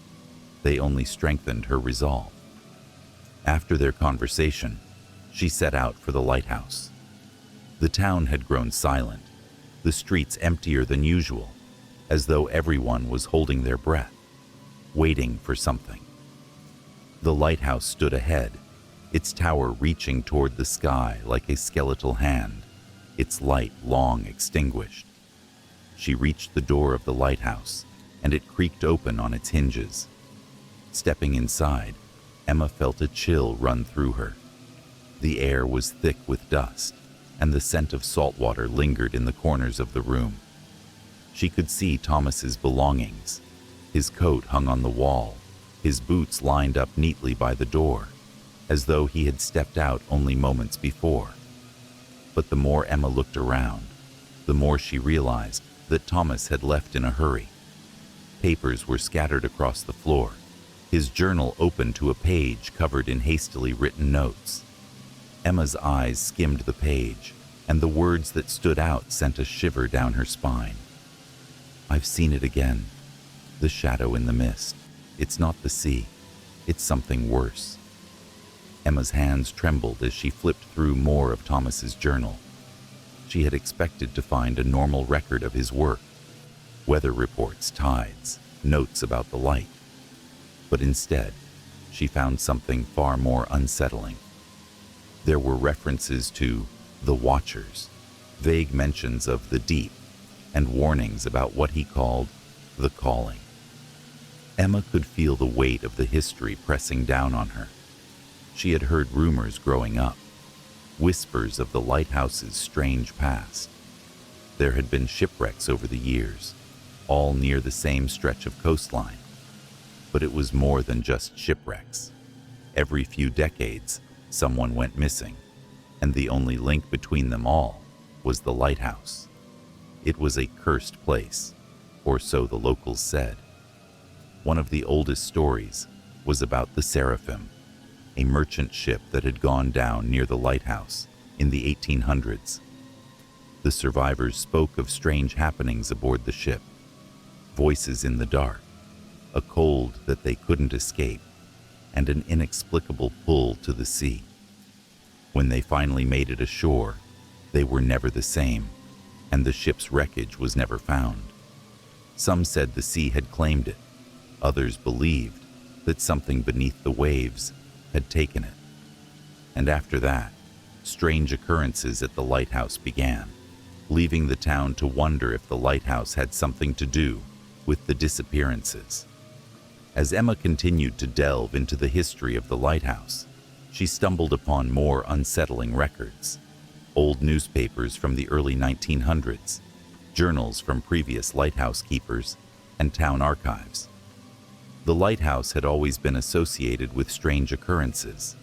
they only strengthened her resolve. After their conversation, she set out for the lighthouse. The town had grown silent, the streets emptier than usual, as though everyone was holding their breath, waiting for something. The lighthouse stood ahead, its tower reaching toward the sky like a skeletal hand, its light long extinguished. She reached the door of the lighthouse, and it creaked open on its hinges. Stepping inside, Emma felt a chill run through her. The air was thick with dust, and the scent of salt water lingered in the corners of the room. She could see Thomas's belongings. His coat hung on the wall, his boots lined up neatly by the door, as though he had stepped out only moments before. But the more Emma looked around, the more she realized that Thomas had left in a hurry. Papers were scattered across the floor, his journal open to a page covered in hastily written notes. Emma's eyes skimmed the page, and the words that stood out sent a shiver down her spine. "I've seen it again. The shadow in the mist. It's not the sea. It's something worse." Emma's hands trembled as she flipped through more of Thomas's journal. She had expected to find a normal record of his work, weather reports, tides, notes about the light. But instead, she found something far more unsettling. There were references to the Watchers, vague mentions of the deep, and warnings about what he called the calling. Emma could feel the weight of the history pressing down on her. She had heard rumors growing up, whispers of the lighthouse's strange past. There had been shipwrecks over the years, all near the same stretch of coastline. But it was more than just shipwrecks. Every few decades, someone went missing, and the only link between them all was the lighthouse. It was a cursed place, or so the locals said. One of the oldest stories was about the Seraphim, a merchant ship that had gone down near the lighthouse in the 1800s. The survivors spoke of strange happenings aboard the ship, voices in the dark, a cold that they couldn't escape, and an inexplicable pull to the sea. When they finally made it ashore, they were never the same, and the ship's wreckage was never found. Some said the sea had claimed it. Others believed that something beneath the waves had taken it. And after that, strange occurrences at the lighthouse began, leaving the town to wonder if the lighthouse had something to do with the disappearances. As Emma continued to delve into the history of the lighthouse, she stumbled upon more unsettling records. Old newspapers from the early 1900s, journals from previous lighthouse keepers, and town archives. The lighthouse had always been associated with strange occurrences,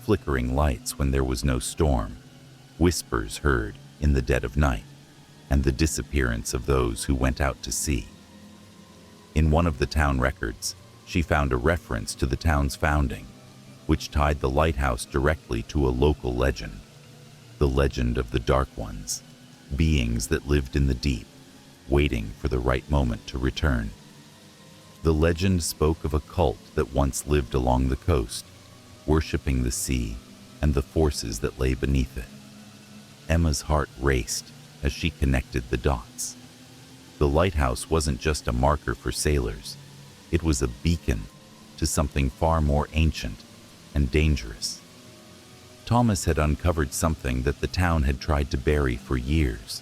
flickering lights when there was no storm, whispers heard in the dead of night, and the disappearance of those who went out to sea. In one of the town records, she found a reference to the town's founding, which tied the lighthouse directly to a local legend, the legend of the Dark Ones, beings that lived in the deep, waiting for the right moment to return. The legend spoke of a cult that once lived along the coast, worshipping the sea and the forces that lay beneath it. Emma's heart raced as she connected the dots. The lighthouse wasn't just a marker for sailors. It was a beacon to something far more ancient and dangerous. Thomas had uncovered something that the town had tried to bury for years.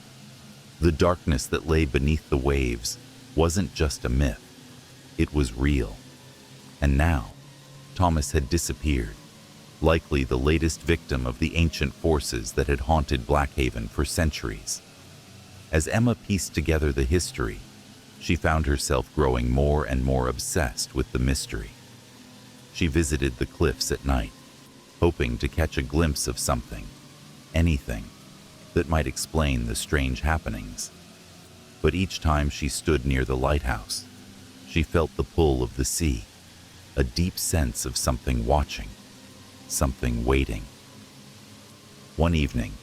The darkness that lay beneath the waves wasn't just a myth. It was real. And now, Thomas had disappeared, likely the latest victim of the ancient forces that had haunted Blackhaven for centuries. As Emma pieced together the history, she found herself growing more and more obsessed with the mystery. She visited the cliffs at night, hoping to catch a glimpse of something, anything, that might explain the strange happenings. But each time she stood near the lighthouse, she felt the pull of the sea, a deep sense of something watching, something waiting. One evening,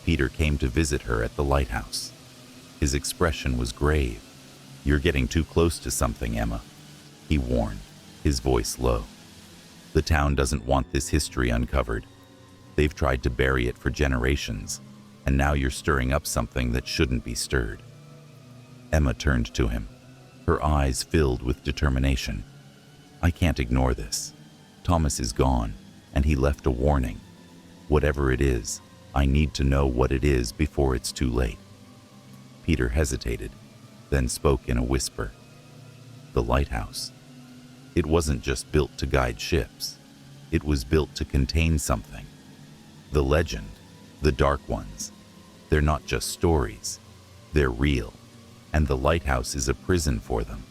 Peter came to visit her at the lighthouse. His expression was grave. "You're getting too close to something, Emma," he warned, his voice low. "The town doesn't want this history uncovered. They've tried to bury it for generations, and now you're stirring up something that shouldn't be stirred." Emma turned to him, her eyes filled with determination. "I can't ignore this. Thomas is gone, and he left a warning. Whatever it is, I need to know what it is before it's too late." Peter hesitated, then spoke in a whisper. The lighthouse. It wasn't just built to guide ships. It was built to contain something. The legend, the dark ones, they're not just stories. They're real, and the lighthouse is a prison for them.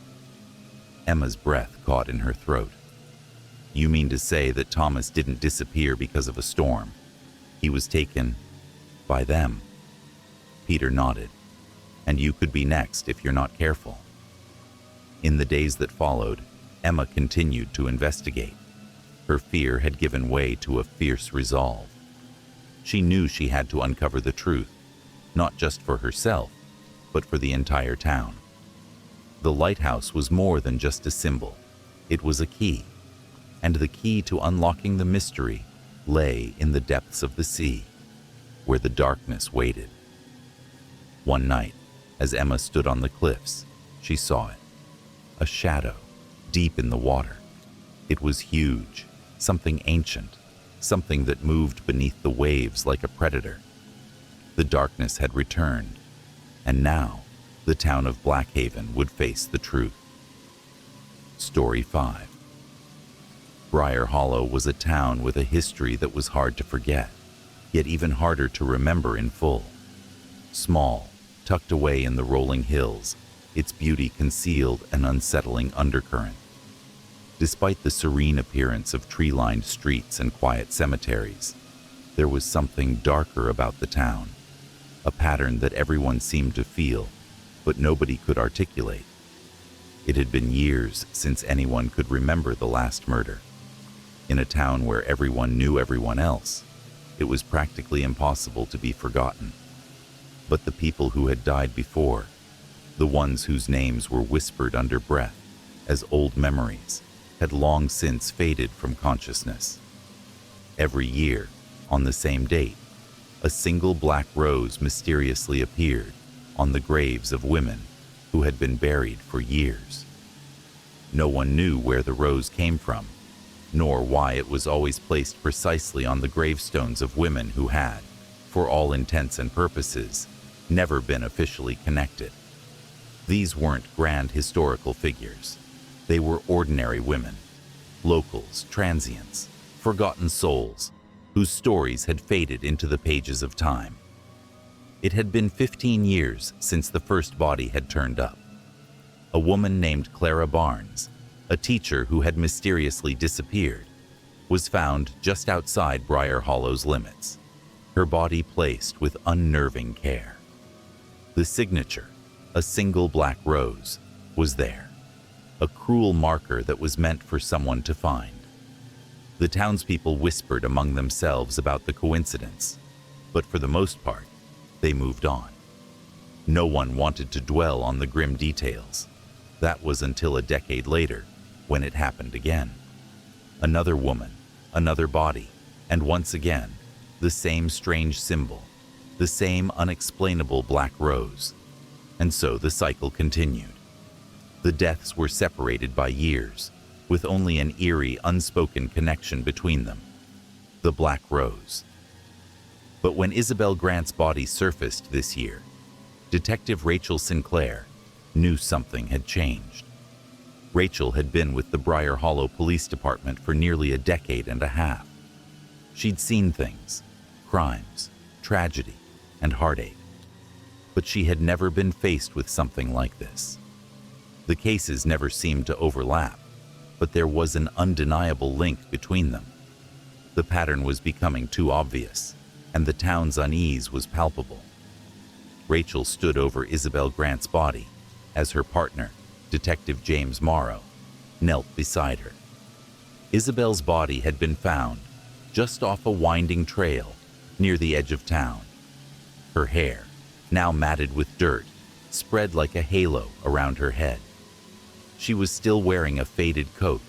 Emma's breath caught in her throat. You mean to say that Thomas didn't disappear because of a storm? He was taken by them? Peter nodded. And you could be next if you're not careful. In the days that followed, Emma continued to investigate. Her fear had given way to a fierce resolve. She knew she had to uncover the truth, not just for herself, but for the entire town. The lighthouse was more than just a symbol. It was a key, and the key to unlocking the mystery lay in the depths of the sea, where the darkness waited. One night, as Emma stood on the cliffs, she saw it. A shadow, deep in the water. It was huge, something ancient, something that moved beneath the waves like a predator. The darkness had returned, and now the town of Blackhaven would face the truth. Story 5. Briar Hollow was a town with a history that was hard to forget, yet even harder to remember in full. Small, tucked away in the rolling hills, its beauty concealed an unsettling undercurrent. Despite the serene appearance of tree-lined streets and quiet cemeteries, there was something darker about the town, a pattern that everyone seemed to feel, but nobody could articulate. It had been years since anyone could remember the last murder. In a town where everyone knew everyone else, it was practically impossible to be forgotten. But the people who had died before, the ones whose names were whispered under breath as old memories, had long since faded from consciousness. Every year, on the same date, a single black rose mysteriously appeared on the graves of women who had been buried for years. No one knew where the rose came from, nor why it was always placed precisely on the gravestones of women who had, for all intents and purposes, never been officially connected. These weren't grand historical figures. They were ordinary women, locals, transients, forgotten souls, whose stories had faded into the pages of time. It had been 15 years since the first body had turned up. A woman named Clara Barnes, a teacher who had mysteriously disappeared, was found just outside Briar Hollow's limits, her body placed with unnerving care. The signature, a single black rose, was there, a cruel marker that was meant for someone to find. The townspeople whispered among themselves about the coincidence, but for the most part, they moved on. No one wanted to dwell on the grim details. That was until a decade later, when it happened again. Another woman, another body, and once again, the same strange symbol, the same unexplainable black rose. And so the cycle continued. The deaths were separated by years, with only an eerie, unspoken connection between them. The black rose. But when Isabel Grant's body surfaced this year, Detective Rachel Sinclair knew something had changed. Rachel had been with the Briar Hollow Police Department for nearly a decade and a half. She'd seen things, crimes, tragedy, and heartache. But she had never been faced with something like this. The cases never seemed to overlap, but there was an undeniable link between them. The pattern was becoming too obvious, and the town's unease was palpable. Rachel stood over Isabel Grant's body as her partner, Detective James Morrow, knelt beside her. Isabel's body had been found just off a winding trail near the edge of town. Her hair, now matted with dirt, spread like a halo around her head. She was still wearing a faded coat,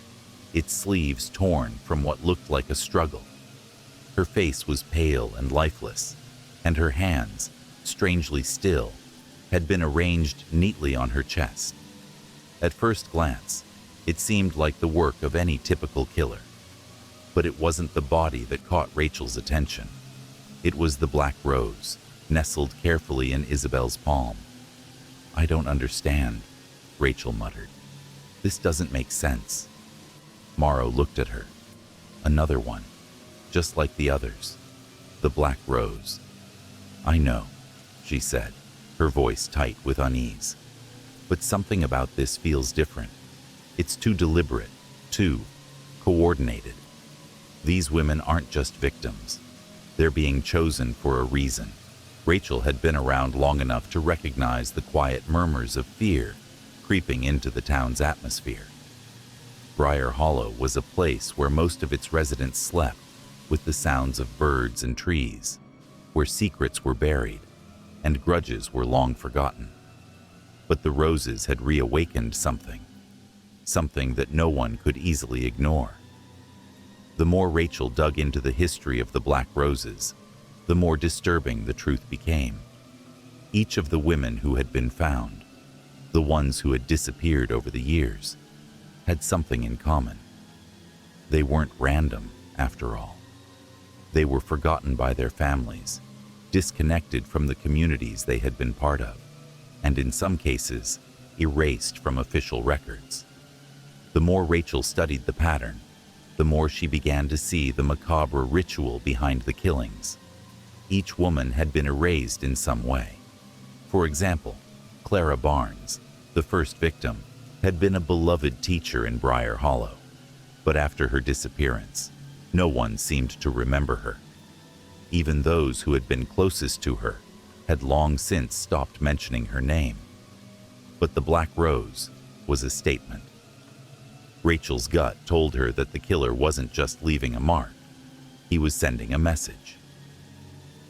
its sleeves torn from what looked like a struggle. Her face was pale and lifeless, and her hands, strangely still, had been arranged neatly on her chest. At first glance, it seemed like the work of any typical killer. But it wasn't the body that caught Rachel's attention. It was the black rose, nestled carefully in Isabel's palm. "I don't understand," Rachel muttered. "This doesn't make sense." Morrow looked at her. Another one, just like the others. The black rose. I know, she said, her voice tight with unease. But something about this feels different. It's too deliberate, too coordinated. These women aren't just victims. They're being chosen for a reason. Rachel had been around long enough to recognize the quiet murmurs of fear creeping into the town's atmosphere. Briar Hollow was a place where most of its residents slept, with the sounds of birds and trees, where secrets were buried and grudges were long forgotten. But the roses had reawakened something that no one could easily ignore. The more Rachel dug into the history of the black roses, the more disturbing the truth became. Each of the women who had been found, the ones who had disappeared over the years, had something in common. They weren't random, after all. They were forgotten by their families, disconnected from the communities they had been part of, and in some cases, erased from official records. The more Rachel studied the pattern, the more she began to see the macabre ritual behind the killings. Each woman had been erased in some way. For example, Clara Barnes, the first victim, had been a beloved teacher in Briar Hollow, but after her disappearance, no one seemed to remember her. Even those who had been closest to her had long since stopped mentioning her name. But the Black Rose was a statement. Rachel's gut told her that the killer wasn't just leaving a mark. He was sending a message.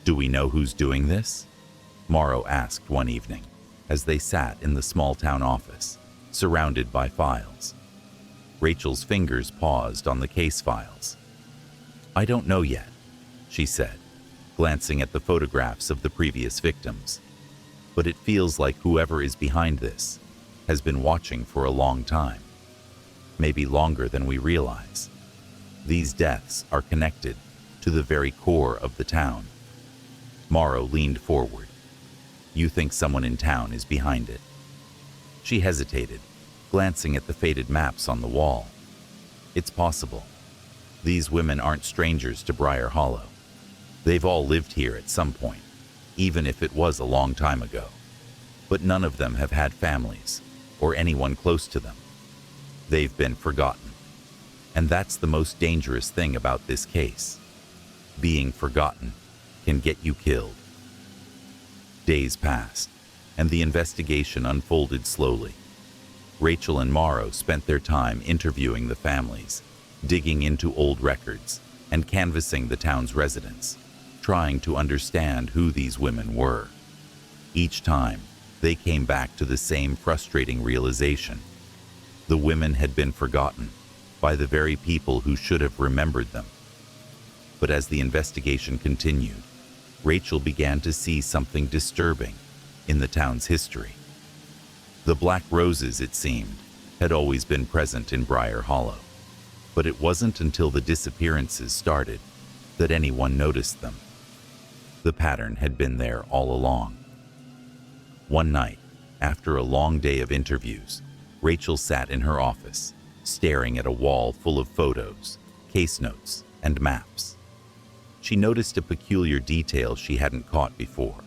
"Do we know who's doing this?" Morrow asked one evening as they sat in the small-town office, surrounded by files. Rachel's fingers paused on the case files. "I don't know yet," she said, glancing at the photographs of the previous victims. "But it feels like whoever is behind this has been watching for a long time. Maybe longer than we realize. These deaths are connected to the very core of the town." Morrow leaned forward. "You think someone in town is behind it?" She hesitated, glancing at the faded maps on the wall. "It's possible. These women aren't strangers to Briar Hollow. They've all lived here at some point, even if it was a long time ago. But none of them have had families or anyone close to them. They've been forgotten. And that's the most dangerous thing about this case. Being forgotten can get you killed." Days passed, and the investigation unfolded slowly. Rachel and Morrow spent their time interviewing the families, digging into old records, and canvassing the town's residents, trying to understand who these women were. Each time, they came back to the same frustrating realization. The women had been forgotten by the very people who should have remembered them. But as the investigation continued, Rachel began to see something disturbing in the town's history. The Black Roses, it seemed, had always been present in Briar Hollow, but it wasn't until the disappearances started that anyone noticed them. The pattern had been there all along. One night, after a long day of interviews, Rachel sat in her office, staring at a wall full of photos, case notes, and maps. She noticed a peculiar detail she hadn't caught before.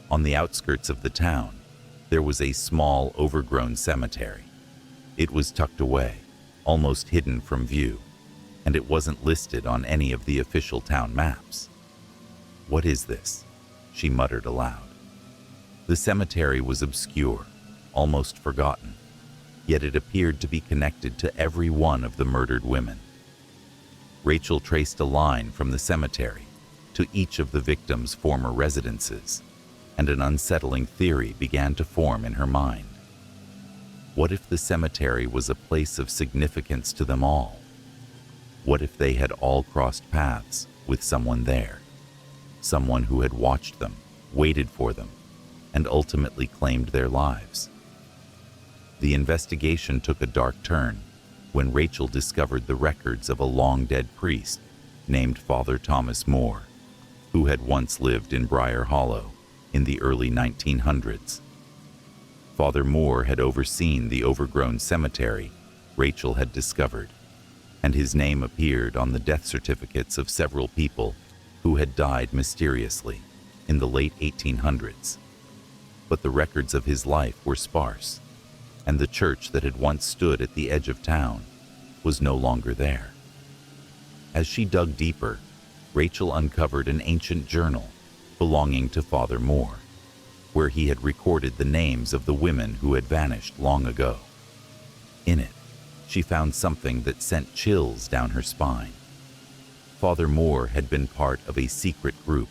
On the outskirts of the town, there was a small, overgrown cemetery. It was tucked away, almost hidden from view, and it wasn't listed on any of the official town maps. "What is this?" she muttered aloud. The cemetery was obscure, almost forgotten, yet it appeared to be connected to every one of the murdered women. Rachel traced a line from the cemetery to each of the victims' former residences, and an unsettling theory began to form in her mind. What if the cemetery was a place of significance to them all? What if they had all crossed paths with someone there? Someone who had watched them, waited for them, and ultimately claimed their lives. The investigation took a dark turn when Rachel discovered the records of a long-dead priest named Father Thomas Moore, who had once lived in Briar Hollow in the early 1900s. Father Moore had overseen the overgrown cemetery Rachel had discovered. and his name appeared on the death certificates of several people who had died mysteriously in the late 1800s. But the records of his life were sparse, and the church that had once stood at the edge of town was no longer there. As she dug deeper, Rachel uncovered an ancient journal belonging to Father Moore, where he had recorded the names of the women who had vanished long ago. In it, she found something that sent chills down her spine. Father Moore had been part of a secret group,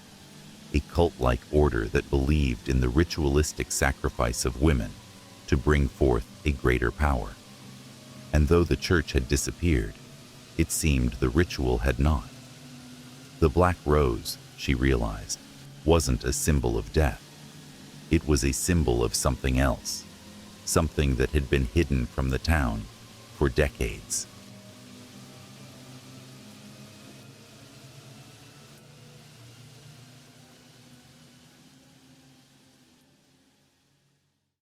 a cult-like order that believed in the ritualistic sacrifice of women to bring forth a greater power. And though the church had disappeared, it seemed the ritual had not. The black rose, she realized, wasn't a symbol of death. It was a symbol of something else, something that had been hidden from the town for decades.